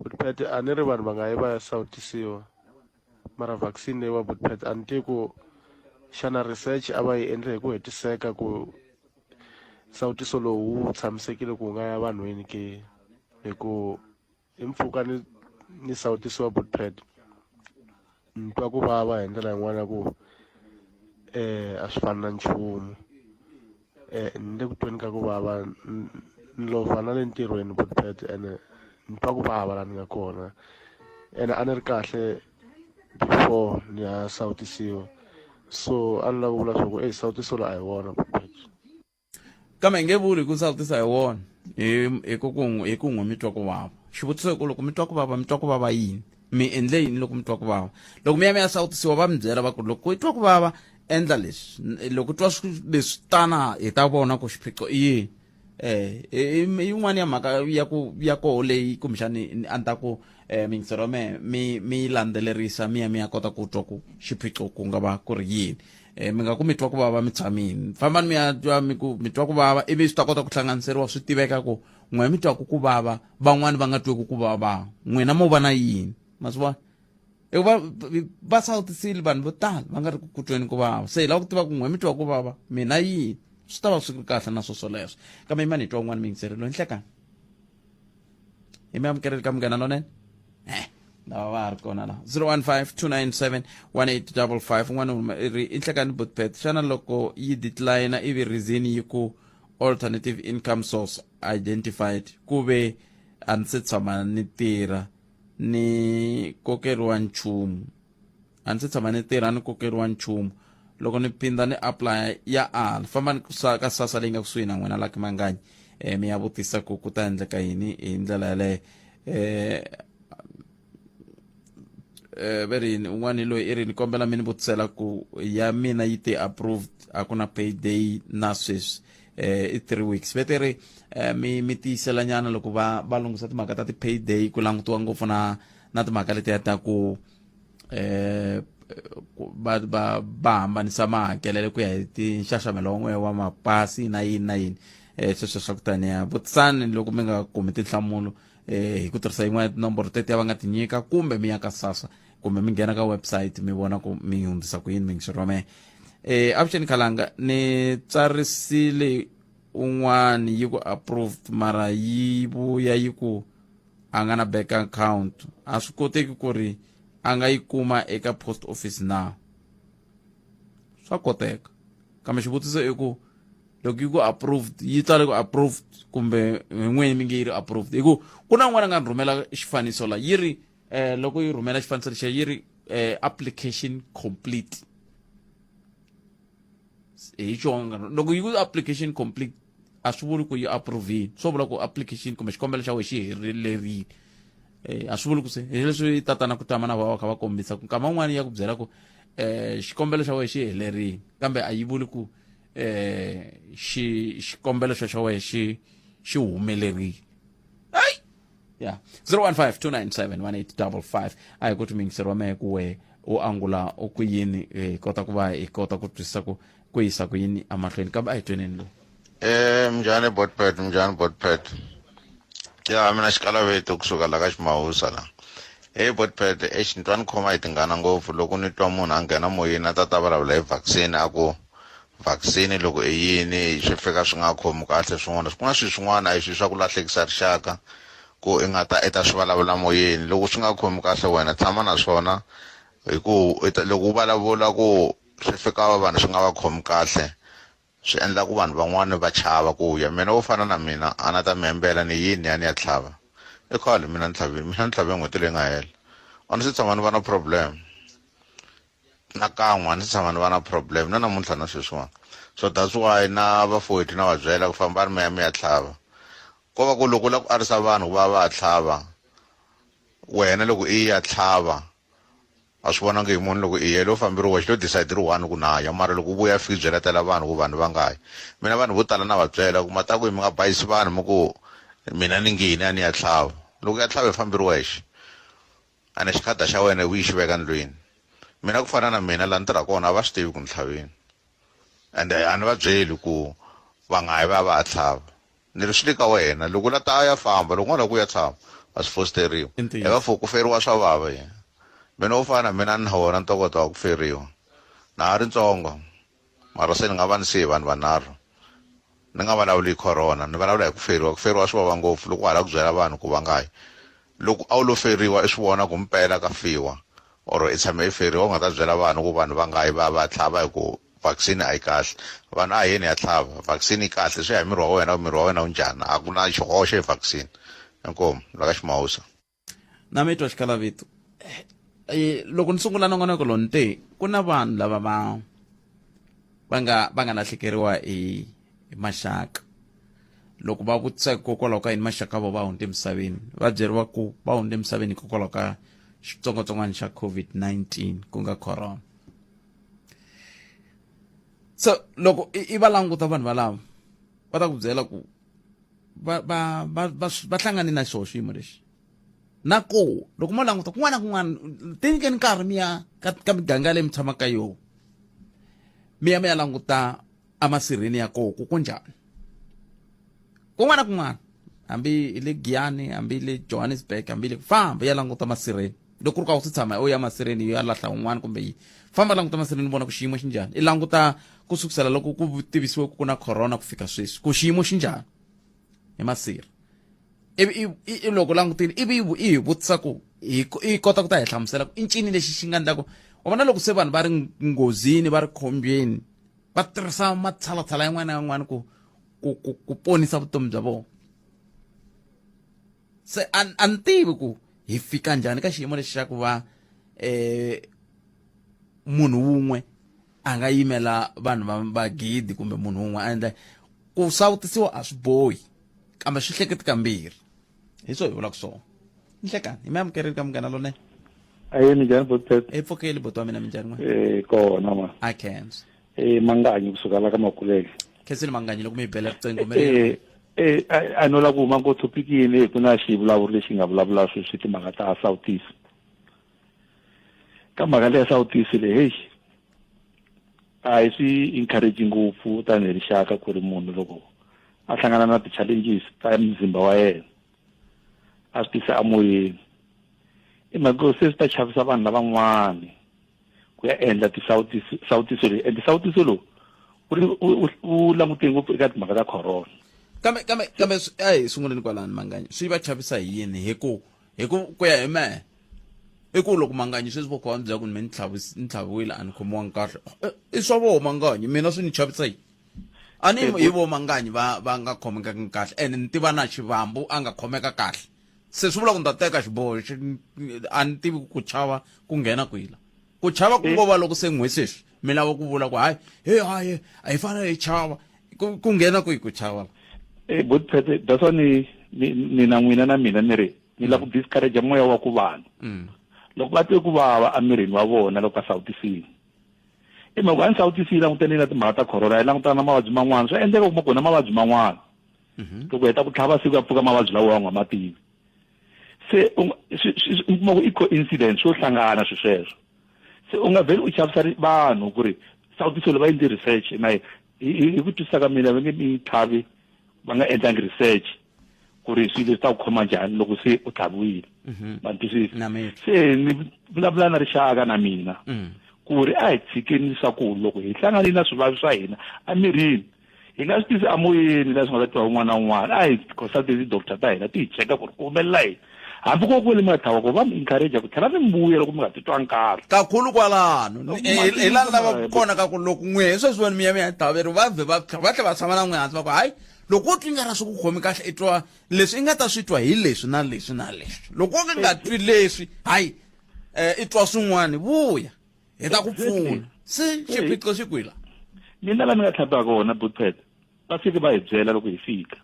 butpet a ni ri vanhu va nga yi va ya sawutisiwa mara vaccine leyi wa butpet a ni tivi ku xana research a va yi endle hi ku hetiseka ku nsawutiso lowu wu tshamisekile ku nga ya vanhwini ke hi ku hi mpfhuka ni sawutisiwa butpet ni twa ku vava hi ndlela yin'wana ku a swi fani na nchumu ni le ku tweni ka ku vava ni lova na le ntirhweni butpet ene ni twa ku vava laha ni nga kona ene a ni ri kahle before ni ya sawutisiwa so a ni lava ku vula swa ku nsawutiso lowu a hi wona butpet kambe hi nge vuli ku sawutisa hi wona hi ku n'wi mi twa ku vava xivutiso i ku loko mi twa ku vava yini mi endle yini loko mi twa ku vava loko mi ya sawutisiwa va mi byela va ku loko i twa ku vava endla leswi loko twa leswi tana hi ta vona ku xiphiqo i yini yin'wana ya mhaka ya koho leyi kumbexani a ni ta ku mingisero mi yi landzelerisa mi ya kota ku twa ku xiphiqo ku nga va ku ri yini mi nga ku mi twa ku vava mi tshamini fambani mi ya twa mi twa ku vava ivi swi ta kota ku hlanganiseriwa swi tiveka ku n'we mi twaku ku vava van'wani va nga twiku ku vava n'wina mo va na yini ma swi vona va sawutisile vanhu vo tala va nga ri ku tweni ku vava se hi lava ku tiva ku n'we mi twa ku vava mina yini swi ta va swi ri kahle na swoswo leswo kambe imani hi twa un'wana mingiseri loyi nhlekani hi mi amukeleli ka munghana lonene lava va ha ri kona laha 015-297-1855 un'wana ri i nhlekani butpet xana loko yi decline ivi reason yi ku alternative income source identified ku ve a ni se tshama ni tirha ni kokeriwa nchumu a ni se tshama ni tirha ni kokeriwa nchumu loko ni phinda ni apply ya ala famba ni ka SASSA leyi nga kusuhi na n'wina laki manganyi mi ya vutisa ku ta endleka yini hi ndlela yaleyo verini un'wana loyi i ri ni kombela mi ni vutisela ku ya mina yi te approved a ku na payday na sweswi i 3 weeks veteri mi tiyisela nyana loko va lunghisa timhaka ta ti-payday ku langutiwa ngopfu na timhaka letiya ta ku va hambanisa mahakelele ku ya hi tinxaxamelo n'we wa mapasi na yini sweswo swa ku taniya vutisani loko mi nga kumi tinhlamulo hi ku tirhisa yin'wana ya tinomboro tetiya va nga ti nyika kumbe mi ya ka SASSA kumbe mi nghena ka website mi vona ku mi hundzisa ku yini mingisero wa mehe avuxeni khalanga ni tsarisile un'wana yi ku approved mara yi vuya yi ku a nga na bank account a swi koteki ku ri a nga yi kuma eka post office na swa koteka kambe xivutiso i ku loko yi ku approved yi tsale ku approved kumbe n'wini mi nge yi ri approved hi ku ku na n'wana nga ni rhumela xifaniso la yi ri loko yi rhumela xifaniso lexiya yi ri application complete hi xonga loko yi ku application complete a swi vuli ku yi approvile swo vula ku application kumbe xikombelo xa wena xi helerile a swi vuli ku se hi leswi tatana Kutama na va kha va kombisa ku nkama wun'wani ya ku byela ku xikombelo xa wena xi helerile kambe a yi vuli ku xikombelo xa wena xi humelerile yeah 015297185 a hi ku timingiseri wa mehe ku we u angula u ku yini kota ku va hi kota ku twisisa ku yisa ku yini amahlweni kambe a hi tweneni lowu mjani botpet ya mina xikalaveto kusuka la ka Ximawusa la botpet xintwani khoma hi tingana ngopfu loko ni twa munhu a nghena moyeni a ta vulavula hi vaccine a ku vaccine loko i yini swi fika swi nga khomi kahle swin'wana swin'wana a hi swi swa ku lahlekisa rixaka ku i nga ta i ta swi vulavula moyeni loko swi nga khomi kahle wena tshama na swona hi ku loko u vulavula ku swi fika vanhu swi nga va khomi kahle swi endla ku vanhu van'wana va chava ku ya mina wo fana na mina a na ta membela ni yini ya ni ya tlhava i khale mina ni tlhave n'hweti leyi nga hela a ni si tshama ni va na problem nakan'we a ni si tshama ni va na problem na namuntlha na sweswiwani so that's why na vafowethu na va byela ku famba ri mi ya tlhava ko va ku loko u lava ku arisa vanhu ku va tlhava wena loko i ya tlhava a swi vonangi hi munhu loko i yele u famberiwa xilo decide ri one ku naya mara loko u vuya fika byeletela vanhu ku vanhu va nga yi mina vanhu vo tala na va byela ku mataku hi mi nga bayisi vanhu mi ku mina ni ngini a ni ya tlhava loko ya tlhava hi famberiwa xi ane xikhada xa wena u yi xi veka ndlwini mina ku fana na mina laha ni tirha kona a va swi tivi ku ni tlhavini ende a ni va byeli ku va nga yi va tlhava ni ri swi le ka wena loko u la ta ya famba loko n'wana ku ya tshama a swi fositeriwa hi va for ku feriwa swa vava yena mina wo fana mina ni na wona ntokoto wa ku feriwa na ha ri ntsongo mara se ni nga va ni siye vanhu vanharhu ni nga vulavuli hi corona ni vulavula hi ku feriwa swi vava ngopfu loko wa ha la ku byela vanhu ku va nga yi loko a wu lo feriwa i swi vona ku mpela ka fiwa or i tshame i feriwa u nga ta byela vanhu ku vanhu va nga yi va tlhava hi ku vaccine a yi kahle vanhu a yeni ya tlhava vaccine yi kahle swi ya hi miri wa wena wu njhani a ku na xihoxo hi vaccine inkomu la ka Ximawusa na mi twa xikalavito loko ni sungula nongonoko lowu nte ku na vanhu lava va nga lahlekeriwa hi maxaka loko va vutisa hikokwalaho ka yini maxaka vo va hundze emisaveni va byeriwa ku va hundze emisaveni hikokwalaho ka xitsongwatsongwana xa COVID-19 ku nga corona so loko i va languta vanhu valava va ta ku byela ku va hlangane na xona xiyimo lexi na ko loko mo languta kun'wana na kun'wana tinyikeni nkarhi mi ya ka miganga leyi mi tshamaka ka yona mi ya languta amasirheni ya koho ku njhani kun'wana na kun'wana hambi hi le Giyani hambi hi le Johannesburg hambi le famba ya languta masirheni loko ku ri ka u si tshama u ya masirheni yo ya lahla un'wana kumbe yi famba languta masirheni vona ku xiyimo xi njhani i languta ku sukusela loko ku tivisiwe ku na corona ku fika sweswi ku xiyimo xi njhani hi masirha ivi loko langutile ivi i hi vutisa ku i kota ku ta hi hlamusela ku i ncini lexi xi nga endlaku u vona loko se vanhu va ri nghozini va ri khombyeni va tirhisa matshalatshala yan'wana na yan'wana ku ponisa vutomi bya vona se a ni tivi ku hi fika njhani ka xiyimo lexi xa ku va munhu wun'we a nga yimela vanhu va gidi kumbe munhu wun'we a endla ku sawutisiwa a swi bohi kambe swi hleketi kambirhi hi swo hi vulaka swona ni hlekani hi mi amukerile ka munghana lone ayeni njhani botpet hi pfukeli boti wa mina minjhani n'we kona ma a khensa manganyi kusuka la ka Makulele khensile manganyi loko mi hi bela riqingho a no la ku huma ko topikini ku na xivulavuri lexi nga vulavula sweswi timhaka ta Southeast ka mhaka leya Southeast le hey a hi swi encourage ngopfu tanihi rixaka ku ri munhu loko a hlangana na ti-challenges ta mzimba wa yena a swi tisa amoyeni i mhaka se swi ta chavisa vanhu lavan'wani ku ya endla tisawutiso leyi and tisawutiso lowu u langutile ngopfu eka timhaka ta corona kambe a hi sunguleni kwalani manganyi swi va chavisa hi yini hi ku ku ya hi mehe i ku loko manganyi sweswi vokha va mi byela ku ni me ni tlhaviwile a ni khomiwangi kahle i swa voho manganyi mina swi ni chavisa yini a ni hi vo manganyi va nga khomekanga kahle ene ni tiva na xivambu a nga khomeka kahle se swi vula ku ni ta teka xiboho a ni tivi ku chava ku nghena kwila ku chava ku ngova loko se n'we sweswi mi lava ku vula ku hayi hayi a hi fana hi chava ku nghena ku hi ku chava but Pete, that's why ni na n'wina na mina ni ri ni lava ku discourage moya wa ku vanhu loko va twe ku vava emirini wa vona loko va sawutisile i mhaka a ni sawutisile langutane na timhaka ta corona yi langutana na mavabyi man'wana swi endleka kuma kona mavabyi man'wana loko heta ku tlhava siku ya pfuka mavabyi lawa wa nga ma tivi se u kuma ku i coincidence swo hlangana sweswo se u nga vheli u chavisa vanhu ku ri sawutiso leyi va endli research na hi ku twisisa ka mina va nge mi tlhavi va nga endlangi research ku ri swilo swi ta ku khoma njhani loko se u tlhaviwile ma twisisi se ni vulavula na rixaka na mina ku ri a hi tshikeni leswaku loko hi hlanganile na swivavi swa hina emirini hi nga swi tisi amoyeni leswi nga ta twa un'wana na un'wana a hi consulte ti-doctor ta hina ti hi cheka ku ri ku humelela yini hambi ko kwele mi nga tlhava ku va mi encourage ku tlhela mi mbuya loko mi nga titwa nkarhi kakhulu kwalano hi lani lava kona ka ku loko n'we sweswiwani mi ya tlhaveri va vhe va tlhela va tshama na n'we hansi va ku hayi loko u twi nga ra swi ku khomi kahle i twa leswi i nga ta swi twa hi leswi na leswi na leswi loko u nga twi leswi hayi i twa swin'wana vuya hi ta ku pfuna se xiphiqo xi kwila mina la mi nga tlhavaka kona butpet va fike va hi byela loko hi fika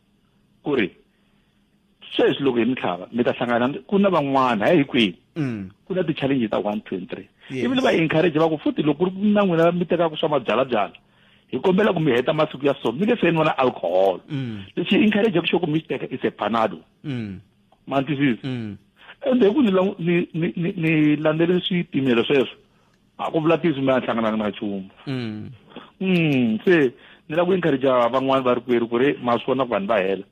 ku ri sweswi loko hi mi tlhava mi ta hlangana ku na van'wana hayi hinkwenu ku na ti-challenge ta 1 2 3 ivile va encourage va ku futhi loko ku ri na n'wina mi tekaka swa mabyalabyala hi kombela ku mi heta masiku ya so mi nge se nwa na alcohol leswi hi encourage ku xo ku mi xi teka is a panado ma twisisi ende hi ku ni landzele swipimelo sweswo a ku vula tizi mi ya hlangananga na nchumu se ni lava ku encourage van'wana va ri kwerhu ku ri ma swi vona ku vanhu va hela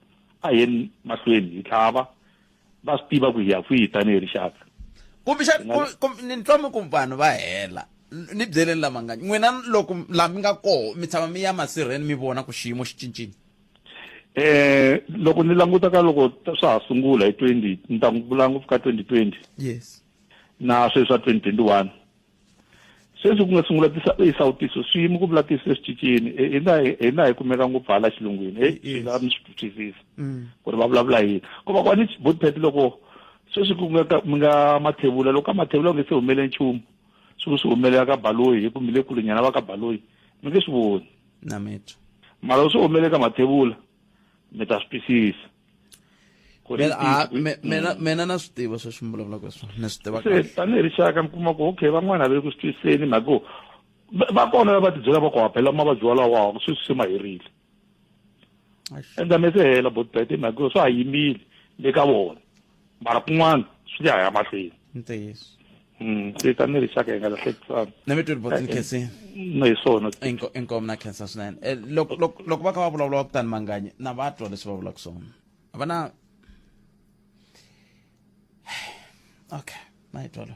a yeni mahlweni hi tlhava va swi tiva ku hi ya kwihi tanihi rixaka ni twa mi ku vanhu va hela ni byeleni lama nga n'wina loko laha mi nga koho mi tshama mi ya masirheni mi vona ku xiyimo xi cincini loko ni languta ka loko swa ha sungula hi 20 ni ta vula ngopfu ka 2020 yes na sweswi swa 2021 sweswi ku nga sungula isawutiso swiyimo ku vula tisi leswi cincini hina hi kumeka ngopfu hala xilungwini swi lava mi swi twisisa ku ri va vulavula yini ku va kwani botpet loko sweswi ku mi nga mathevula loko ka mathevula u nge se humele nchumu swi humelela ka baloyi hi ku mi le kulenyana va ka baloyi mi nge swi voni na metro mara loko swi humelela ka mathevula mi ta swi twisisa mina na swi tiva sweswi mi vulavulaka swona ni swi tiva se tanihi rixaka mi kuma ku okay van'wana a ve ku swi twisiseni mhaka ku va kona va tibyela va ku haphela mavabyi walawawa sweswi swi ma herile enda mi se hela botbet hi mhaka ku swa ha yimile le ka vona mara kun'wana swi ya mahlweni ntiyiso se tanihi rixaka hi nga lahlekisana na mi twi botini khensini no hi swona inkomo na khensa swinene loko va kha va vulavula kutani manganye na va twa leswi va vulaka swona a va na okay mayitolo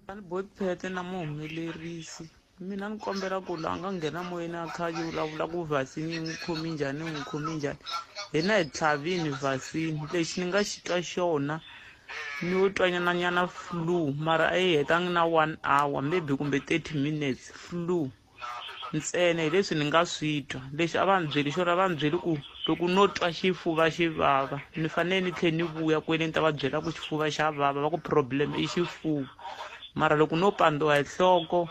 ani botpet na muhumelerisi mina ni kombela ku la nga nghena moyeni a kha yi vulavula ku vaccine yi n'wi khomi njhani yi n'wi khomi njhani hina hi tlhavini vaccine lexi ni nga xi twa xona ni wo twanyananyana flu mara a yi hetangi na 1 hour maybe kumbe 30 minutes flu ntsena hi leswi ni nga swi twa lexi a va ni byeli xona va ni byeli ku loko no twa xifuva xi vava ni fanele ni tlhela ni vuya kwele ni ta va byela ku xifuva xa vava va ku problem i xifuva mara loko no pandiwa hi nhloko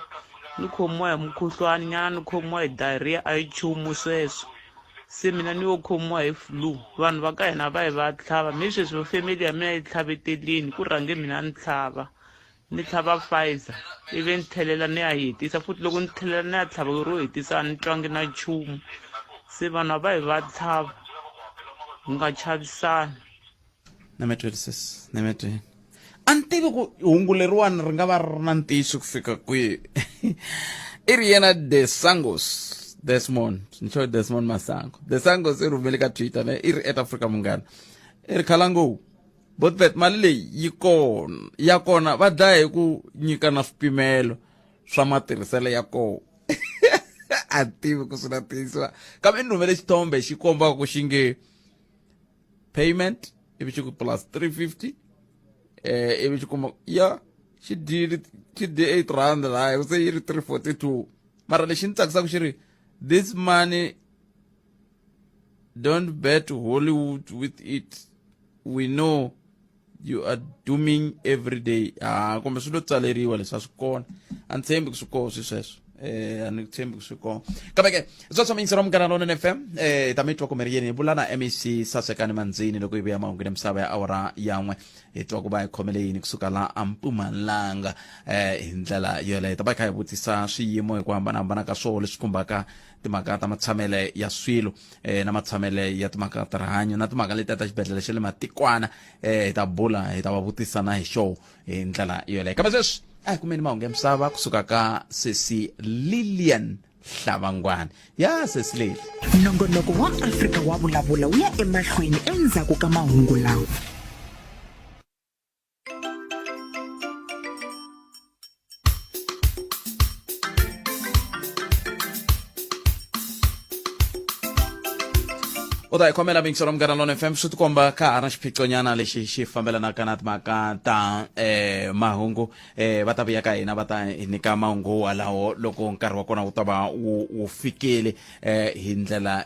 ni khomiwa hi mukhuhlwani nyana ni khomiwa hi diarrhea a hi chumu sweswo se mina ni yo khomiwa hi flu vanhu va ka hina va hi va tlhava mi sweswi family ya mina yi tlhavetelini ku rhange mina ni tlhava Pfizer ivi ni tlhelela ni ya hetisa futhi loko ni tlhelela ni ya tlhava ro hetisa a ni twangi na chumu se vanhu a va hi va tlhava hi nga chavisani na me 26 na me 20 a ni tivi ku hungu leriwani ri nga va ri na ntiyiso ku fika kwihi i ri yena Desmond Masango Desangos i rhumele ka Twitter i ri Afrika munghana i ri khalango botpet mali leyi ya kona va dlaya hi ku nyika na swipimelo swa matirhiselo ya kona a tivi ku swi na tirhisiwa kambe ni rhumele xithombe xi kombaka ku xi nge payment ivi xi ku plus 350 ivi xi komba ya xi did 8 rand laha se yi ri 342 mara lexi ni tsakisaka xi ri this money don't bet Hollywood with it we know you are dooming every day kumbe swi lo tsaleriwa leswi a swi kona a ni tshembi ku swi koho swi sweswo ani tshembi kuswiko kambe ke tsotsi mingisero mkana lona FM tamitwa komerieni bulana MEC Sasekani Manzini loko ibe mahungu ya msaba ya awara yan'we etwa kuba ikhomeleni kusuka la Mpumalanga indlela yole tabaka yabutisa swiyimo hi ku hambana ka swolo swikumbaka timhaka ta matshamele ya swilo na matshamele ya timhaka ta rihanyo na timhaka leti ta xibedhlele xa le matikwana ta bula ta va vutisa na hi show hi ndlela yole kambe sweswi kumeni mahungu ya misava kusuka ka Sesi Lilian Hlavangwane ya Sesi Lili. Nongonoko wa Afrika wa Vulavula wu ya emahlweni endzhaku ka mahungu lawa. Oda ikhomela mingisero mkana lona FM swi tikomba ka ha ri xiphiqo nyana lexi xi fambelanaka na timhaka ta mahungu va ta vuya ka hina va ta nyika mahungu walawo loko nkarhi wa kona wu ta va wu fikile hi ndlela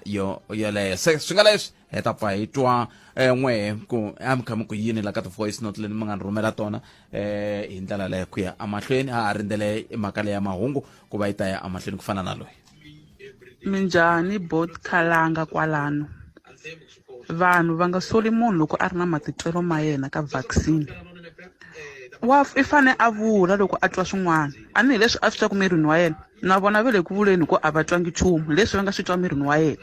yoleyo se swi nga leswi hi ta pfa hi twa n'we ku mi kha mi ku yini la ka ti-voice note leni mi nga ni rhumela tona hi ndlela leyo ku ya amahlweni ha ha rindzele mhaka leya mahungu ku va yi ta ya amahlweni ku fana na loyi. Minjhani bot khalanga kwalano vanhu va nga soli munhu loko a ri na matitwelo ma yena ka vaccine i fane a vula loko a twa swin'wana a ni hi leswi a swi twaku mirini wa yena na vona va le ku vuleni ko a va twangi nchumu leswi va nga swi twa mirini wa yena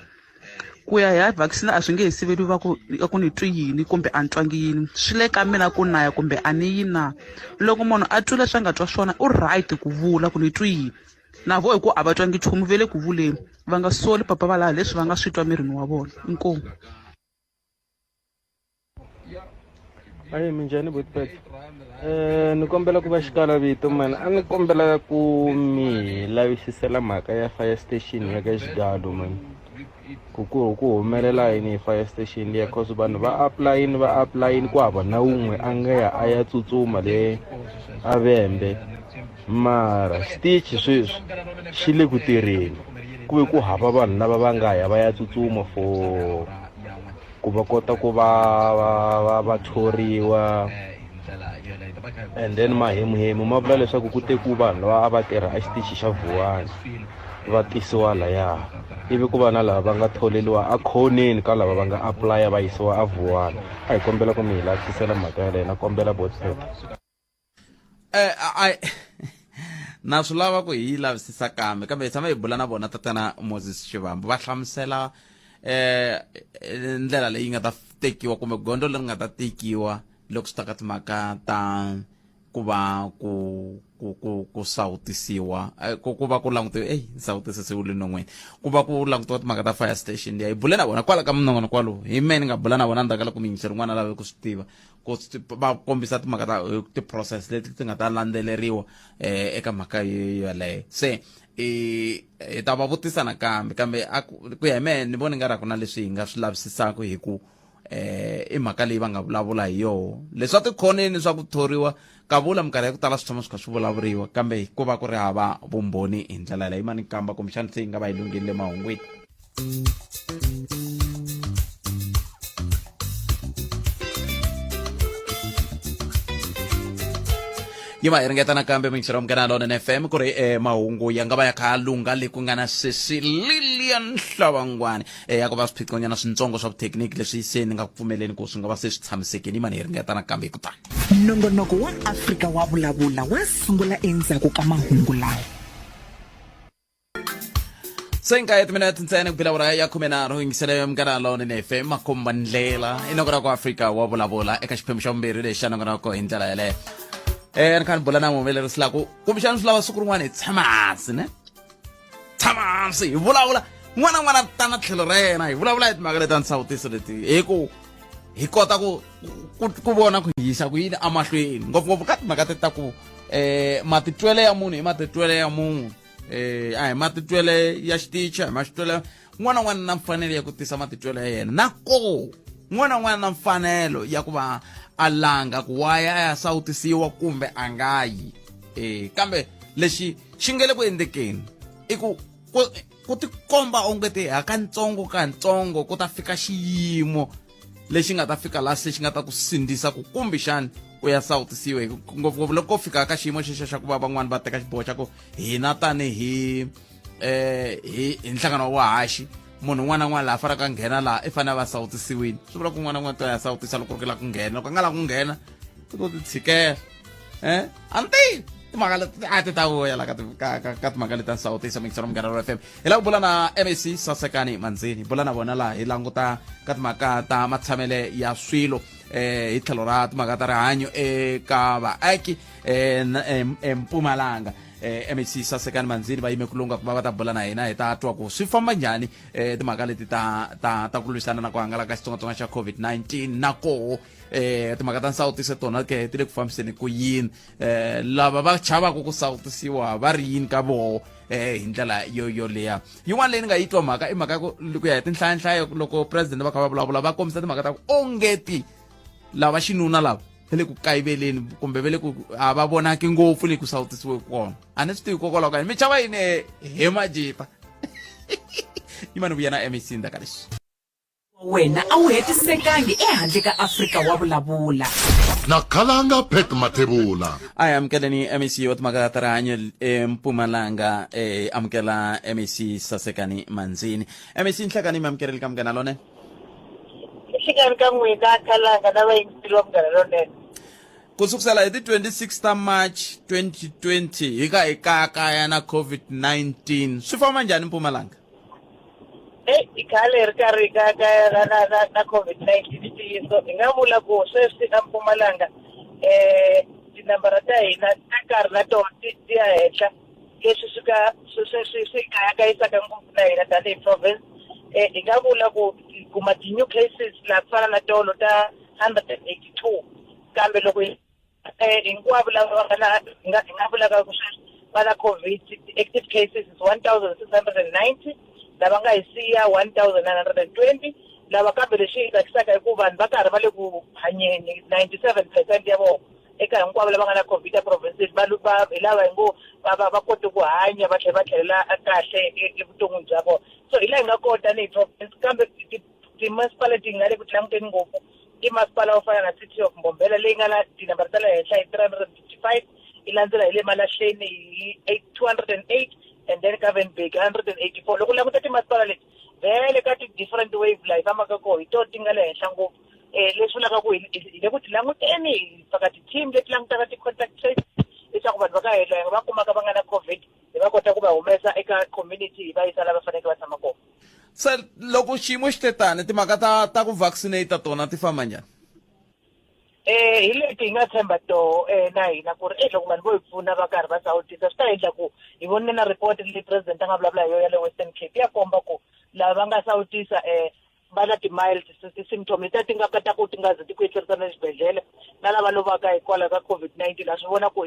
ku ya hi vaccine a swi nge hi siveli va ku ni twi yini kumbe a ni twangi yini swi le ka mina ku naya kumbe a ni yi na loko munhu a twi leswi a nga twa swona u right ku vula ku ni twi yini na vo hi ku a va twangi nchumu ve le ku vuleni va nga soli papa va laha leswi va nga swi twa mirini wa vona inkomu. Ayi minjhani botipet ni kombela ku va xikala vito mani a ni kombela ku mi lavisisela mhaka ya fire station ya ka Xigalo mani ku humelela yini hi fire station liya cause vanhu va applyini ku hava na wun'we a nga ya a ya tsutsuma le a Vhembe mara stitch sweswi xi le ku tirheni ku ve ku hava vanhu lava va nga ya va ya tsutsuma for ku va kota ku va thoriwa and then mahemuhemu ma vula leswaku ku teku vanhu lava a va tirha a xitichi xa Vuwani va tisiwa laya ivi ku va na lava va nga tholeliwa a khoneni ka lava va nga applya va yisiwa a Vuwani a hi kombela ku mi hi lavisisela mhaka yaleyo na kombela botset na swi lava ku hi lavisisa kambe hi tshama hi bula na vona Tatana Moses Xivambu va hlamusela ndlela leyi nga ta tekiwa kumbe gondo leri nga ta tekiwa loko swi ta ka timhaka ta ku va ku sawutisiwa ku va ku langutiwa sawutisisiwile non'wini ku va ku langutiwa timhaka ta fire station liya hi bule na vona kwala ka minongono kwalo hi me ni nga bula na vona ndakala ku mingiseri n'wana lave ku swi tiva ku va kombisa timhaka ta ti-process leti ti nga ta landzeleriwa eka mhaka yaleyo se hi ta va vutisa nakambe ku ya hi mehe ni vona nga ri ku na leswi hi nga swi lavisisaka hi ku i mhaka leyi va nga vulavula hi yoho leswi a tikhoneni swa ku thoriwa ka vula minkarhi ya ku tala swi tshama swi kha swi vulavuriwa kambe ku va ku ri hava vumbhoni hi ndlela leyi mani kamba kumbexana se yi nga va yi lunghile mahungwini. yi ma hi ringeta nakambe mingisero mukena lona FM ku ri mahungu ya nga va ya kha lunga le ku nga na Sesi Lilian Hlavangwane ya ku va swiphiqonyana swintsongo swa vuthekiniki leswi se ni nga ku pfumeleni ku swi nga va se swi tshamisekeni yi ma hi ringeta nakambe hi ku tani. Nongonoko wa Afrika wa Vulavula wa sungula endzhaku ka mahungu lawa. Senka ya timinete ntsena kupila wara ya 13 yingisele mukena lona FM makomba ndlela inongora ku Afrika wa Vulavula eka xiphemu xa vumbirhi lexi nongora ku hi ndlela yaleyo ni kha ni bula na muhumelerisi lako kumbexana swi lava siku rin'wana hi tshamasi hi vulavula n'wana tana tlhelo ra yena hi vulavula hi timhaka leti ta nsawutiso leti hi ku hi kota ku vona ku yisa ku yini amahlweni ngopfungopfu ka timhaka ti ta ku matitwele ya munhu hi matitwele ya munhu a hi matitwele ya xitichi hi matitwele n'wana na mfanelo ya ku tisa matitwele ya yena nako n'wana na mfanelo ya ku va alanga ku waya ya sawutisiwa kumbe a nga yi kambe lexi xi ngele ku endlekeni i ku tikomba ongeti hakantsongo ku ta fika xiyimo lexi nga ta fika la se xi nga ta ku sindzisa ku kumbe xana u ya sawutisiwe ngopfungopfu loko ko fika ka xiyimo xexa xa ku va van'wani va teka xiboho xa ku hina tanihi nhlangano wa haxi munhu un'wana na un'wana laha fanaka nghena laha i fanele va sawutisiwile swi vula ku un'wana na un'wana to ya sawutisa loko ku ri la ku nghena loko a nga la ku nghena ti to ti tshikela anti timhaka leti a ti ta vuya la ka timhaka leti ta nsawutisa mikisano Muganga FM hi la ku bula na MAC Sasekani Manzini bula na vona laha hi languta ka timhaka ta matshamele ya swilo hi tlhelo ra timhaka ta rihanyo eka vaaki Mpumalanga MAC Sasekani Manzini va yime ku lunga ku va va ta bula na hina hi ta twa ku swi famba njhani timhaka leti ta ku lwisana na ku hangalaka xitsongwatsongwana xa COVID-19 na koho timhaka ta nsawutiso tona ke ti le ku fambiseni ku yini lava va chavaka ku sawutisiwa va ri yini ka voho hi ndlela yoleya yin'wana leyi ni nga yi twa mhaka i mhaka ku ya hi tinhlayanhlayo loko president va kha va vulavula va kombisa timhaka ta ku ongeti lava xinuna lava va le ku kayiveleni kumbe va le ku a va vonaki ngopfu leyi ku sawutisiwe kona a ni swi tivi kokwalaho ka yini mi chava yini hi majita yi mani vuya na MAC ndaka leswi wena a wu hetisekangi ehandle ka Afrika Wa Vulavula na khalanga Pet Matebula ay amukeleni MAC wa timhaka ta rihanyo Mpumalanga amukela MAC Sasekani Manzini MAC nhlakani mi amukeleli ka Muganga Lonene xikarhi ka n'wina khalanga na vayingiseri va Muganga Lonene kusukusela hi ti 26 ta March 2020 hi ka hi kaya na COVID-19 swi famba njhani Mpumalanga i khale ri karhi kaya na COVID-19 tiyiso hi nga vula ku sweswi na Mpumalanga tinambara ta hina ta karhi na tona ti ya henhla leswi swi kayakayisaka ngopfu na hina tanihi province hi nga vula ku kuma ti-new cases la ku fana na tolo ta 182 kambe loko hinkwavo lava hi nga vulaka ku va na COVID active cases is 1690 lava nga hi siya 1920 lava kambe leswi hi tsakisaka hi ku vanhu va karhi va le ku hanyeni 97% ya vona eka hinkwavo lava nga na COVID eprovinsini hi lava hi ngo va kote ku hanya va tlhela va tlhelela kahle evuton'wini bya vona so hi laha hi nga kota ni hi province kambe ti-municipality hi nga le ku tlanguteni ngopfu i masipala wo fana na City of Mbombela leyi nga na tinambara ta le henhla hi 355 yi landzela hi le Malahleni hi 208 and then Kavenberg 184 loko languta timasipala leti vele ka ti-different wave la hi fambaka koho hi to ti nga le henhla ngopfu leswi vulaka ku hi le ku ti languteni hi faka ti-team leti langutaka ti-contact trace leswaku vanhu va ka hela va kumaka va nga na COVID hi va kota ku va humesa eka community hi va yisa lava faneke va tshama kona se loko xiyimo xi te tani timhaka ta ku vaccinate tona ti famba njhani hi leti hi nga tshemba to na hina ku ri loko vanhu vo hi pfuna va karhi va sawutisa swi ta endla ku hi vonile na report leyi president a nga vulavula hi yona ya le Western Cape ya komba ku lava va nga sawutisa va na ti-mild ti-symptom letiya ti nga kota ku ti nga zi ti ku yetlerisana exibedhlele na lava lovaka hikwalaho ka COVID-19 a swi vona ku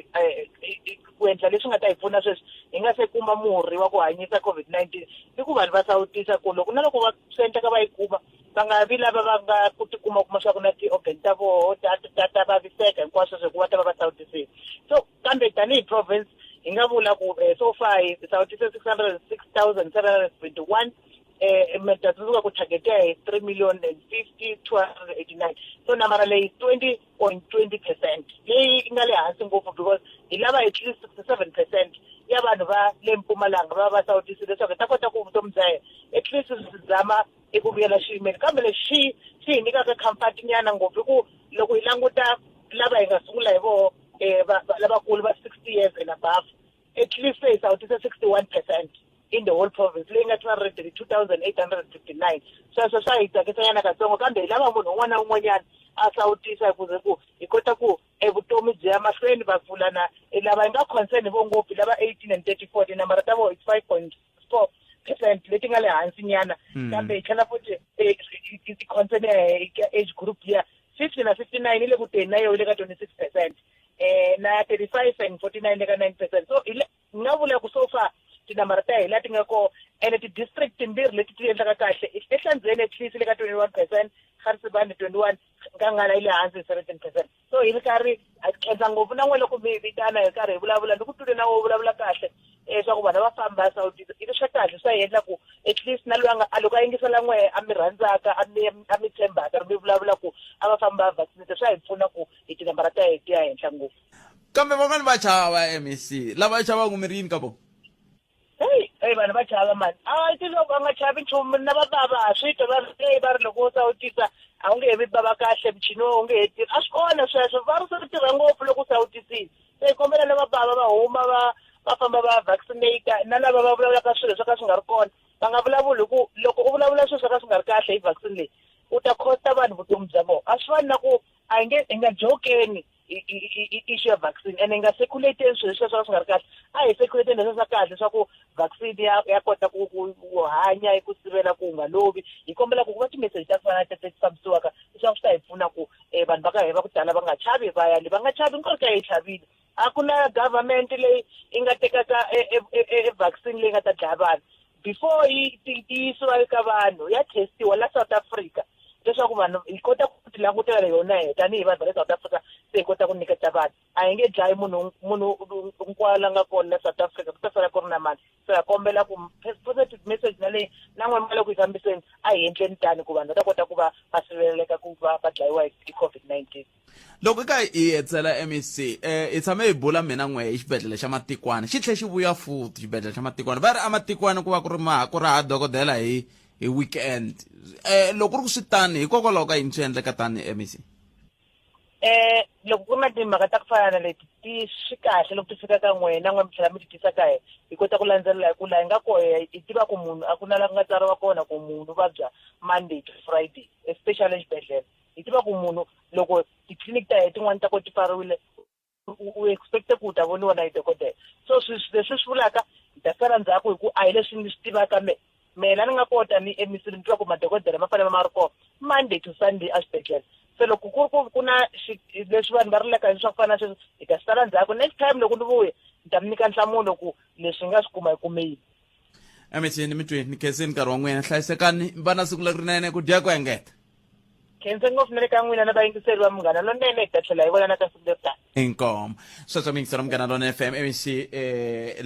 ku endla leswi nga ta hi pfuna sweswi hi nga se kuma murhi wa ku hanyisa COVID-19 i ku vanhu va sawutisa ku loko va swi endleka va yi kuma va nga vi lava va nga ku tikuma swa ku na ti-organ ta voho ta vaviseka hinkwaswo sweswo ku va ta va sawutisiwa so kambe tanihi province hi nga vula ku so far hi sawutise 606,721 metazuka ku target ya hi 3,050,289 so nambara leyi 20.20% leyi nga le hansi ngopfu because hi lava at least 67% ya vanhu va le Mpumalanga va sawutisile leswaku ta kota ku vutomi bya at least swi zama eku vuyela xiyimeni kambe lexi xi hi nyikaka comfort nyana ngopfu hi ku loko hi languta lava hi nga sungula hi voho lavakulu va 60 years and above at least hi sawutise 61% in the whole province leyi nga 2,859 sweswo swa hi tsakisanyana katsongo kambe hi lava munhu un'wana na un'wanyana a sawutisa hikuze ku hi kota ku vutomi byi ya mahlweni va pfulana lava hi nga concern vo ngopfu lava 18 and 34 tinambara ta vo 5.4% leti nga le hansi nyana kambe hi tlhela futhi ti-concern ya age group ya 50 na 59 yi le ku teni na yo le ka 26% na 35 and 49 le ka 9% so hi nga vula ku so far tinambara ta hina ti nga ko ene ti-district timbirhi leti ti endlaka kahle ehlandzeni at least le ka 21% Garisebane 21 Nkangala yi le hansi 17% so hi ri karhi a khensa ngopfu na n'we loko mi vitana hi karhi hi vulavula ni ku twile na wo vulavula kahle swa ku vanhu va famba sawutisa i swa kahle swa endla ku at least na loyi loko a yingisela n'we a mi rhandzaka a mi tshembaka mi vulavula ku a va famba vaccinate swa hi pfuna ku hi tinambara ta hi ti ya henhla ngopfu kambe van'wani va chava MEC lava chavaku mirini ka vona hey vanhu va chava mani a ti loko a nga chavi nchumu na va bava swi twa va ri loko wo sawutisa a wu nge he vi bava kahle muchini wu nge he tirhi a swi kona sweswo va ri swi tirha ngopfu loko u sawutisile se hi kombela na va bava va huma va famba va vaccinate na lava va vulavulaka swilo swo ka swi nga ri kona va nga vulavuli ku loko u vulavula swilo swo ka swi nga ri kahle hi vaccine leyi u ta costa vanhu vutomi bya vona a swi fani na ku hi nga jokeni issue ya vaccine ene hi nga circulateni swilo leswi swo ka swi nga ri kahle a hi circulateni leswi swa kahle swa ku vaccine ya kota ku hanya hi ku sivela ku nga lovi hi kombela ku va ti-message ta ku fana na teti fambisiwaka leswaku swi ta hi pfuna ku vanhu va ka hina va ku tala va nga chavi vayani va nga chavi nkarhi ka hi tlhavile a ku na government leyi yi nga tekaka vaccine leyi nga ta dlaya vanhu before yi yisiwa eka vanhu ya testiwa la South Africa leswaku vanhu hi kota ku ti langutela yona tanihi vanhu va le South Africa se hi kota ku nyiketa vanhu a hi nge dlayi munhu nkwala nga kona la South Africa ku ta sala ku ri na mali so hi kombela ku positive message na leyi na n'we mali ku yi fambiseni a hi endleni tani ku vanhu va ta kota ku va siveleleka ku va dlayiwa hi COVID-19 loko i ka hi hetsela MEC hi tshame hi bula mina n'we hi xibedhlele xa matikwana xi tlhe xi vuya futhi xibedhlele xa matikwana va ri a matikwana ku va ku ri ha dokodela hi weekend loko ri ku swi tani hikokwalaho ka yini swi endleka tani MEC loko ku ri na timhaka ta ku fana na leti swi kahle loko ti fika ka n'wina n'we mi tlhela mi ti tisa ka hina hi kota ku landzelela hi ku laha hi nga koho hi tiva ku munhu a ku na la ku nga tsariwa kona ku munhu u vabya Monday to Friday especially exibedhlele hi tiva ku munhu loko titliliniki ta hina tin'wana ta ko ti pfariwile u expecte ku u ta voniwa na hi dokodela so leswi swi vulaka hi ta sala ndzhaku hi ku a hi leswi ni swi tivaka mina ni nga kota ni emisini ni twa ku madokodela ma fanele ma ri kona Monday to Sunday exibedhlele se loko ku na leswi vanhu va rileka hi swa ku fana na sweswo hi ta sala ndzhaku next time loko ni vuye ni ta mi nyika nhlamulo ku leswi nga swi kuma hi kume yini MEC ni mi tweni ni khenseni nkarhi wa n'wina hlayisekani va na siku lerinene ku dya ku engeta khense ngopfu na le ka n'wina na vayingiseri va munghana lonene hi ta tlhela hi vona na ka siku leri taka inkomo sweswo mingisero munghana lone FM MEC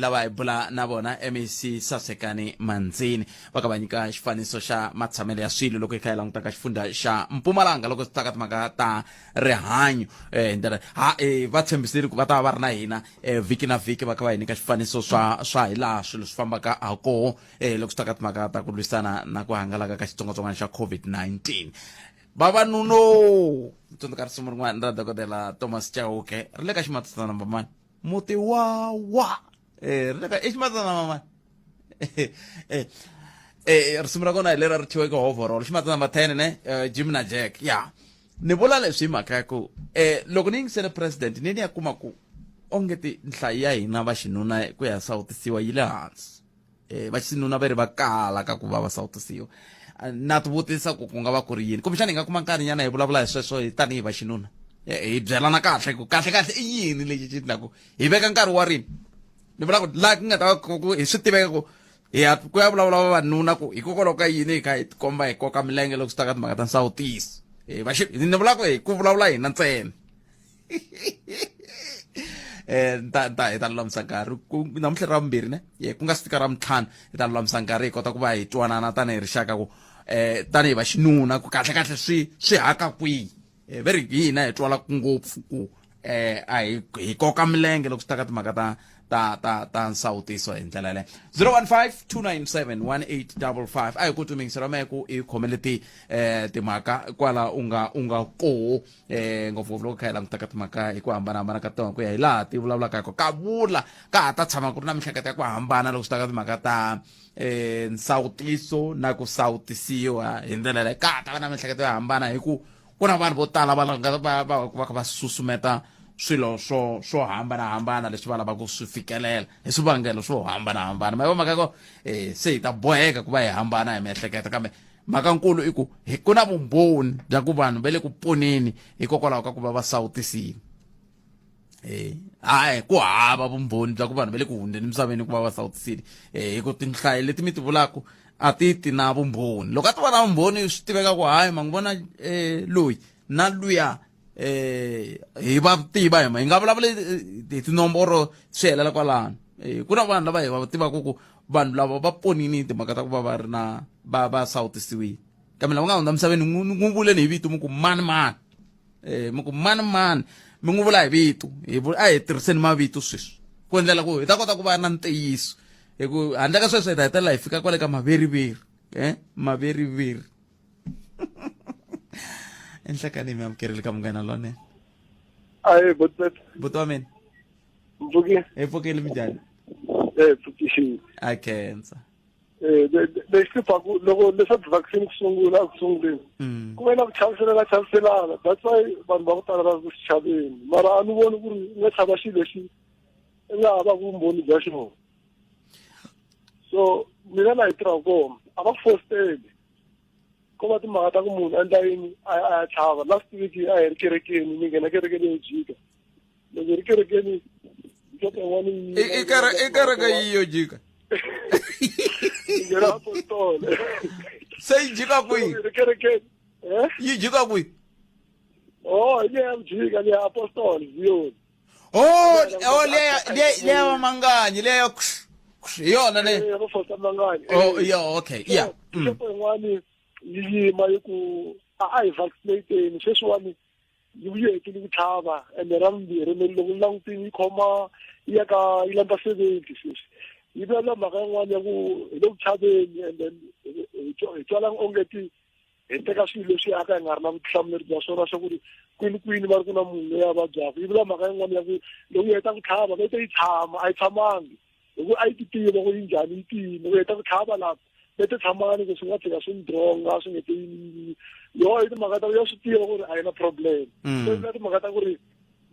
lava hi bula na vona MEC Sasekani Manzini va ka va nyika xifaniso xa matshamelo ya swilo loko hi kha hi languta ka xifundza xa Mpumalanga loko swi ta ka timhaka ta rihanyo ndlela va tshembisile ku va ta va ri na hina vhiki na vhiki va kha va hi nyika xifaniso swa hi laha swilo swi fambaka ha koho loko swi ta ka timhaka ta ku lwisana na ku hangalaka ka xitsongwatsongwana xa COVID-19 vavanuna tsundzuka risimu rin'wana ra dokodela Thomas Chauke ri le ka ximatsana namba mani muti wa ri le ka ximatsana namba mani risimu ra kona hi lera ri thyiweke overall ximatsana namba 10 ne Jim na Jack ya ni vula leswi hi mhaka ya ku loko ni yingisele president ni ya kuma ku ongeti nhlayo ya hina va xinuna ku ya sawutisiwa yi le hansi va xinuna va ri va kala ka ku va sawutisiwa na ti vutisa ku nga va ku ri yini kumbexana hi nga kuma nkarhinyana hi vulavula hi sweswo hi tanihi va xinuna hi byelana kahle ku kahle i yini lexi xi endlaku hi veka nkarhi wa rini ni vula ku laha ku nga ta ku hi swi tiveka ku ku ya vulavula vavanuna ku hikokwalaho ka yini hi kha hi komba hi koka milenge loko swi ta ka timhaka ta nsawutiso ni vula ku hi ku vulavula hina ntsena hi ta lulamisa nkarhi namuntlha ra vumbirhi ne ku nga si fika ra mintlhanu hi ta lulamisa nkarhi hi kota ku va hi twanana tanihi rixaka ku tanihi va xinuna ku kahle swi haka kwihi veri hina hi twalaka ngopfu ku a hi koka milenge loko swi ta ka timhaka ta nsawutiso hi ndlela yaleyo 015-297-1855 a hi ku tumingisela meku i khomele timhaka kwala u nga koho ngopfungopfu loko kha hi languta ka timhaka hi ku hambanahambana ka tona ku ya hi laha ti vulavulaka hiko ka vula ka ha ta tshama ku ri na mihleketo ya ku hambana loko swi ta ka timhaka ta nsawutiso na ku sawutisiwa hi ndlela yaleyo ka ha ta va na mihleketo yo hambana hi ku ku na vanhu vo tala va kha va susumeta swilo swo hambanahambana leswi va lavaka ku swi fikelela hi swivangelo swo hambanahambana ma mhaka ko se hi ta boheka ku va hi hambana hi miehleketo kambe mhaka nkulu i ku ku na vumbhoni bya ku vanhu va le ku poneni hikokwalaho ka ku va va sawutisiwa hayi ku hava vumbhoni bya ku vanhu va le ku hundzeni misaveni ku va va sawutisile hi ku tinhlayo leti mi ti vulaka a ti na vumbhoni loko a ti va na vumbhoni swi tiveka ku hayi ma ngi vona loyi na luya hi va tiva hi nga vulavuli hi tinomboro swi helela kwalano ku na vanhu lava hi va tivaka ku vanhu lava va ponini timhaka ta ku va va ri na va sawutisiwile kambe lava nga hundza misaveni n'wi vuleni hi vito mu ku mani mu ku mani mi n'wi vula hi vito a hi tirhiseni mavito sweswi ku endlela ku hi ta kota ku va na ntiyiso hi ku handle ka sweswo hi ta hetelela hi fika kwale ka maveriveri maveriveri enhlekani mi amukerile ka munghana lone Aye, but buto wa mina Mvuki. pfukile minjhani Pfukixini. a khensa Leswi loko leswaku vaccine ku sungula ku sunguleni ku va na ku chaviselana that's why vanhu va ku tala va ku xichaveni mara a ni voni ku ri nga chava xilo lexi i nga hava vumbhoni bya xona so mina na hi tirha kona a va ku fosteli ko va timhaka ta ku munhu endla yini a ya chava last week a hi ri kerekeni ni nghena kerekeni yo jika loko hi ri kerekeni i kereke yiyo jika nghena apostole se yi jika kwihi yi jika kwihi leya jika leya apostole ziyoni leya vamanganyi leya hi yona le vafosa mangani okay yeah xepo yin'wani yi yima yi ku a hi vaccinateni sweswiwani yi vuye hetile ku tlhava ende ra vumbirhi ni loko ni langutini yi khoma yi lamba 70 sweswi yi vulavula mhaka yin'wana ya ku hi le ku tlhaveni and then hi twala ongeti hi teka swilo leswi aka hi nga ri na vutihlamuleri bya swona swa ku ri kwini va ri ku na munhu loyi a vabyaka yi vula mhaka yin'wana ya ku loko yi heta ku tlhava va yi tshama a yi tshamangi hi ku a yi ti tiva ku yi njhani yi tini loko yi heta ku tlhava laha leti tshamani ku swi nga tshika swi ni dronga swi nga te yo hi timhaka ta ku ya swi tiva ku ri a yi na problem so na timhaka ta ku ri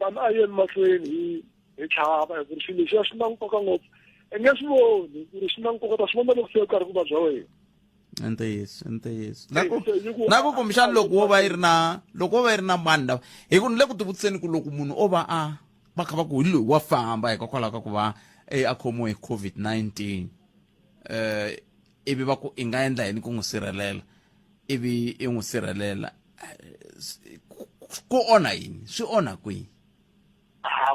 vanhu a yeni mahlweni hi tlhava hi ku ri swilo lexiya swi na nkoka ngopfu i nge swi voni ku ri swi na nkoka ta swi vona loko se u karhi ku vabya wena ntiyiso na ku kumbexani loko wo va yi ri na mani lava hi ku ni le ku tivutiseni ku loko munhu o va va kha va ku hi loyi wa famba hikokwalaho ka ku va a khomiwe hi COVID-19 ivi va ku i nga endla yini ku n'wi sirhelela ivi i n'wi sirhelela ku onha yini swi onha kwihi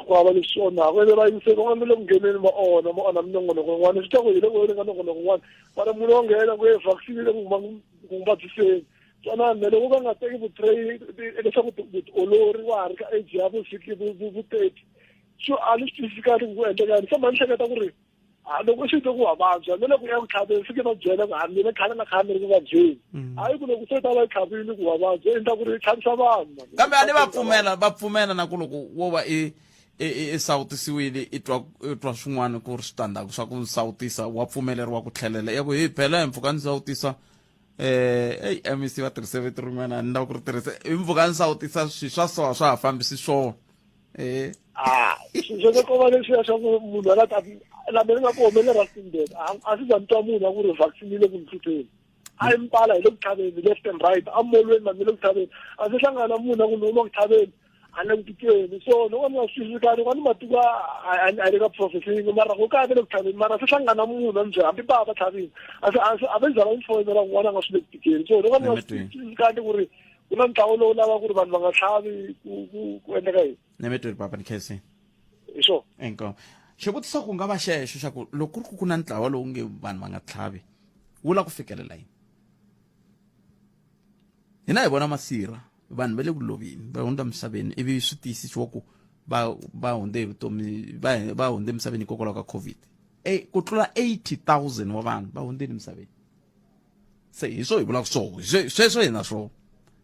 ku hava leswi onhaka ene va yingiseri van'wana le ku ngheneni va onha minongonoko yin'wana swi ta ku hi le kuweni ka nongonoko yin'wana mara munhu wa nghena ku ye vaccine le ku n'wi vabyiseni twanani loko va nga teki leswaku vutiolori wa ha ri ka age ya vu 30 so a ni swi twisikani ku endlekani se ma ni hleketa ku ri loko swi twe ku wa vabya ni le ku ya ku tlhaveni fike va byela ku mina khale na khale ri ku vabyeni hayi ku loko se ta va yi tlhavile ku wa vabya endla ku ri yi tlhavisa vanhu kambe a ni va pfumela na ku loko wo va i sawutisiwile i twa swin'wana ku ri switandzhaku swa ku sawutisa wa pfumeleriwa ku tlhelela ya ku hi phela hi mpfhuka ni sawutisa MEC va tirhise vito rin'wana ni lava ku ri tirhisa hi mpfhuka ni sawutisa swi swa so swa ha fambisi swona sweswo ko va leswiya swa ku munhu la mina nga ku humelela simbeni a swi za ni twa munhu a ku ri vaccine le ku ni hlupheni a yi mpala hi le ku tlhaveni left and right a molweni na mi le ku tlhaveni a swi hlangana na munhu a ku noma ku tlhaveni a le ku tikeni so loko ni nga swi twisisani kwani matiko a le ka profession mara ku ka le ku tlhaveni mara swi hlangana na munhu a njhe hambi va tlhavini a ve njhana ni fonela kun'wana a nga swi le ku tikeni so loko ni nga swi twisisani ku ri ku na ntlawa lowu lava ku ri vanhu va nga tlhavi ku endleka yini nemetweni papa ni khese hi swona enko xivutiso ku nga va xexo xa ku loko ku ri ku na ntlawa lowu nge vanhu va nga tlhavi wu la ku fikelela yini hina hi vona masirha vanhu va le ku loveni va hundza misaveni ivi swi tiyisisiwa ku va hundze vutomi va hundze misaveni hikokwalaho ka COVID ku tlula 80,000 wa vanhu va hundzeni misaveni se hi swo hi vulaka swona sweswo hina swona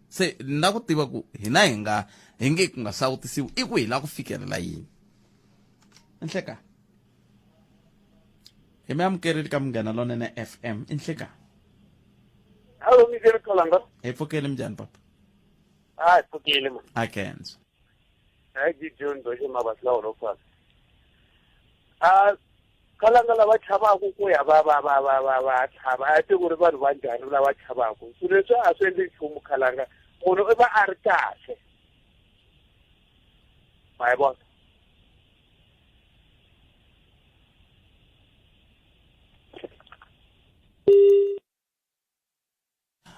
se na ku tiva ku hina hi nge ku nga sawutisiwi i ku hi la ku fikelela yini enhleka hi mi amukerile ka Munghana Lonene FM enhleka Hello, mi veri kalanga. hi pfukele minjhani papa Pfukile ma. a khensa Hayi John Doje mabasla lo fa. Kalanga lava chavaku ku ya va chava a ti ku ri vanhu va njhani lava chavaku so leswi a swi endli nchumu kalanga munhu i va a ri kahle ma yi vona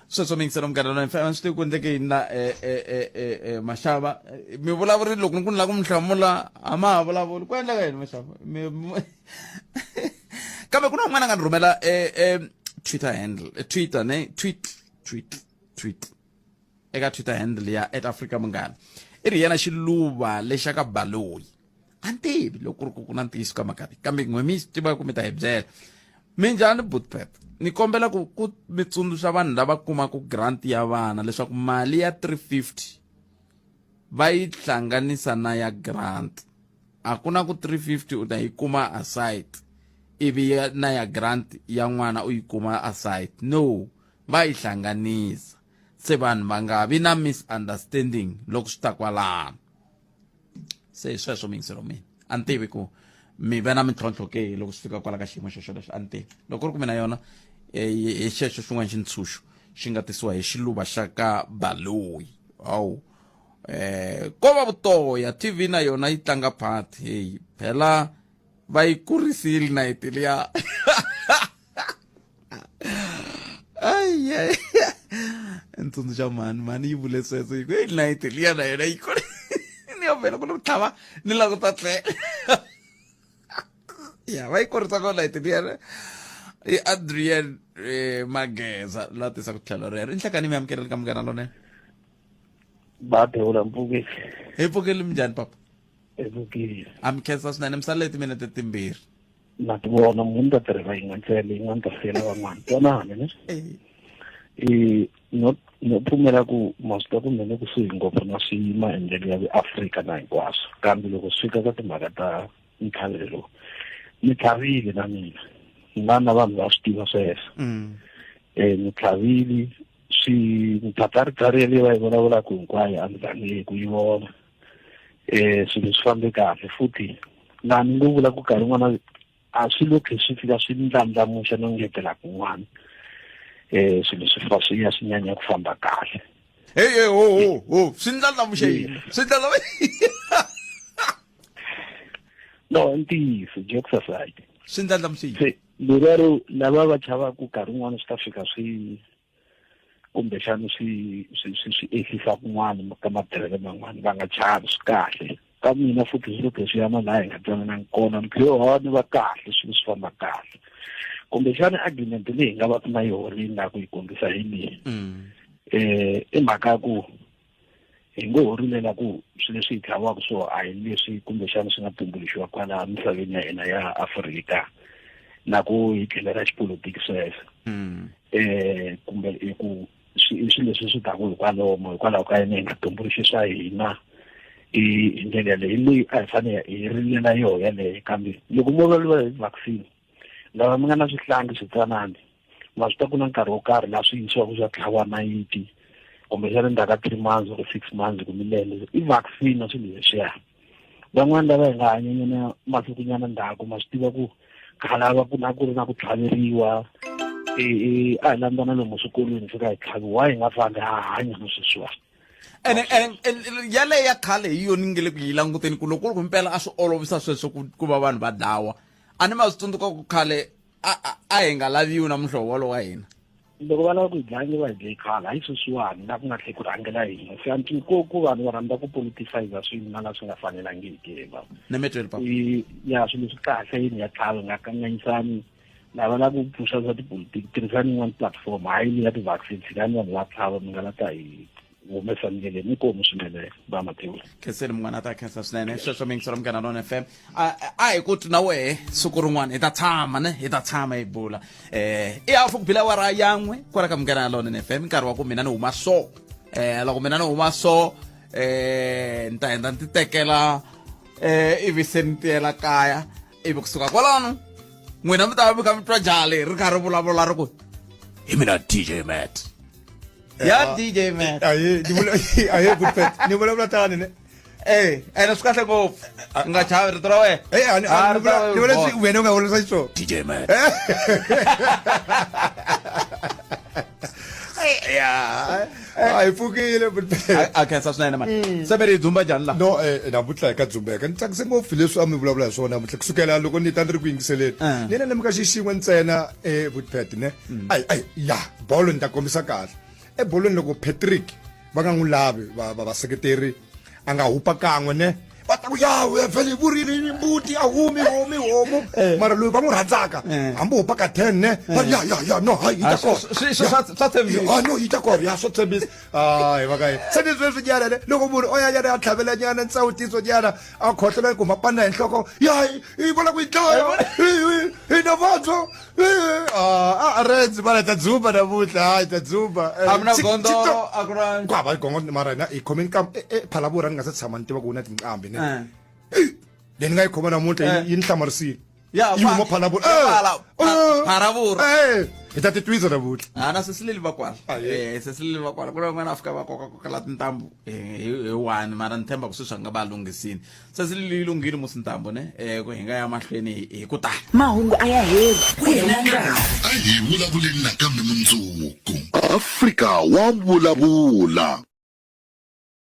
sweswo mi yingisela munghana lonene FM swi ku endleke yini la Mashava mi vulavurile loko ku ni la ku mi hlamula a ma ha vulavuli ku endleka yini Mashava kambe ku na un'wana a nga ni rhumela Twitter handle Twitter ne tweet eka Twitter handle ya @Afrika munghana i ri yena xiluva lexa ka Baloyi a ni tivi loko ku na ntiyiso ka makati kambe n'we mi swi tiva ku mi ta hi byela minjhani Bootpet ni kombela ku mi tsundzuxa vanhu lava kumaka grant ya vana leswaku mali ya 350 va yi hlanganisa na ya grant a ku na ku 350 u ta yi kuma aside ivi na ya grant ya n'wana u yi kuma aside no va yi hlanganisa se vanhu va nga vi na misunderstanding loko swi ta kwalano se sweswo mingiselo mina a ni tivi ku mi va na mintlhontlho ke loko swi fika kwala ka xiyimo xexo lexi a ni tivi loko ri ku mina yona hi xexo xin'wana xintshunxo xi nga tisiwa hi xiluva xa ka Baloyi hawu ko va vutoya TV na yona yi tlanga part hey phela va yi kurisile na hiti liya ay ntsundzuxa mani yi vule sweswo hi ku na hiti liya na yona yi ni yo vela ku lo tlhava ni la ku ta tle ya va yi kurisa kona hiti liya i Adrian Mageza la tisa ku tlhelo rero inhlakani mi amukela ka munghana lonene Badela mpukile. Epukile mjani papa? Epukile. Amkhensa swinene misaleti minete timbirhi. Na tibona munhu ta tirhela yin'wana yin'wana ta fela van'wana tonani ne no pfumela ku masita kumbe ne kusuhi ngopfu na swiyima endlelo ya Afrika na hinkwaswo kambe loko swi fika ka timhaka ta ntlhavelo ni tlhavile na mina na vanhu va swi tiva sweswo ni tlhavile ntatarikari leyi va yi vulavulaka hinkwayo a ndzi zangi ku yi vona swilo swi fambe kahle futhi laha ni ngo vula ku karhi n'wana a swi lokhe swi fika swi ndlandlamuxa no ngetela kun'wana swilo swi fa swi ya swi nyanya ku famba kahle swi ndlandlamuxa yini swi no ntiyiso jokes aside swi ndlandlamuxa yini lero lava va chavaka nkarhi wun'wana swi ta fika swi kumbexana swi ehlisa kun'wana ka matirhelo man'wana va nga chavi swi kahle ka mina futhi swi loko swi yana laha hi nga twanana kona ni ni va kahle swilo swi famba kahle kumbexana argument leyi hi nga va na yona leyi nga ku yi kombisa hi leyi i mhaka ya ku hi ngo horilela ku swilo leswi hi tlhavaka swo a hi leswi kumbexana swi nga tumbuluxiwa kwala misaveni ya hina ya Afrika na ku hi tlhelela xipolitiki sweswo kumbe ku swilo leswi swi taku hikwalaho ka yena hi nga tumbuluxi swa hina hi ndlela leyi a hi fanele hi rilela yoho yaleyo kambe loko mo veliwa hi vaccine lava mi nga na swihlangi switsanani ma swi ta ku na nkarhi wo karhi laha swi yisiwaka swa tlhaviwa nayiti kumbe xa le ndzhaku ka 3 months or 6 months kumbe lembe i vaccine na swilo leswiya van'wana lava hi nga hanyanyana masikunyana ndzhaku ma swi tiva ku khalava ku na ku ri na ku tlhaveriwa a hi landzana lomu swikolweni fika hi tlhaviwa hi nga fambi ha hanya na sweswiwa ene yaleyo ya khale hi yona ngele ku yi languteni ku loko ku mpela a swi olovisa sweswo ku va vanhu va dawa a ni ma swi tsundzuka ku khale a hi nga laviwi na muhlovo walowo wa hina loko va lava ku hi dlaya va hi dlayi khale hayi sweswiwani la ku nga tlhe ku rhangela hina se anti ku vanhu va rhandza ku politicize swilo na la swi nga fanelangiki ni metweli papa ya swilo swi kahle yini ya tlhava nga kanganyisani lava la ku pfuxa swa tipolitiki tirhisani yin'wana platform hayi leyi ya ti-vaccine tshikani vanhu va tlhava mi nga la ta hi humesa ndleleni ikomu swinene va Mathewu khenseni mun'wana ta khensa swinene sweswo mi yingisela Munghana Lonene FM a hi kuti na wehe siku rin'wana hi ta tshama hi ta tshama hi bula i hafu ku bila awara yan'we kwala ka Munghana Lonene FM nkarhi wa ku mina ni huma so loko mina ni huma so ni ta henda ni ti tekela ivi se ni tiyela kaya ivi kusuka kwalano n'wina mi ta va mi kha mi twa jale ri karhi vulavula ri ku hi mina DJ Matt ya DJ Matt aye Bootpet ni vulavula tani ne ene swi kahle ngopfu nga chavi rito ra wena ni vula wena u nga vulisa xiswona DJ Matt hi pfukile Bootpet a khensa swinene mani se mi ri dzumba njhani la no namuntlha hi ka dzumbeka ni tsakise ngopfu leswi a mi vulavula hi swona namuntlha kusukela loko ni ta ni ri ku yingiseleni ni na lemuka xixin'we ntsena Bootpet ne ya bolo ni ta kombisa kahle ebolweni loko Patrick va nga n'wi lavi vaseketeri a nga hupa kan'we ne va ta ku yawe vhele vurile ni mbuti a humi homu mara loyi va n'wi rhandzaka hambi hupa ka 10 ne ya no hayi ita ko no ita ko ya swo tshembisa hayi vakayi se ni sweswi nyana ne loko munhu o ya nyana a tlhavela nyana nsawutiso nyana a khohlela ku mapana hi nhloko yayi hi vona ku yi dlaya hi na vantshwa renzi mara ta dzumba namuntlha hayi ta dzumba a ku na gondolo a ku na ku hava gongo mara na hi khome nkambi phalavura ni nga se tshama ni tiva ku na tinqambi ne leyi ni nga yi khoma namuntlha yi ni hlamarisile yi huma phalavura hi ta titwisa namuntlha na sesileli va kwala sesileli va kwala ku na n'wana a fika va kokakokala tintambu hi one mara ni themba ku sweswi a nga va lunghisini sesileli yi lunghile musi ntambu ne ku hi nga ya mahlweni hi ku tala mahungu a ya heli ku hela nkarhi a hi vulavuleni nakambe mundzuku Afrika wa vulavula.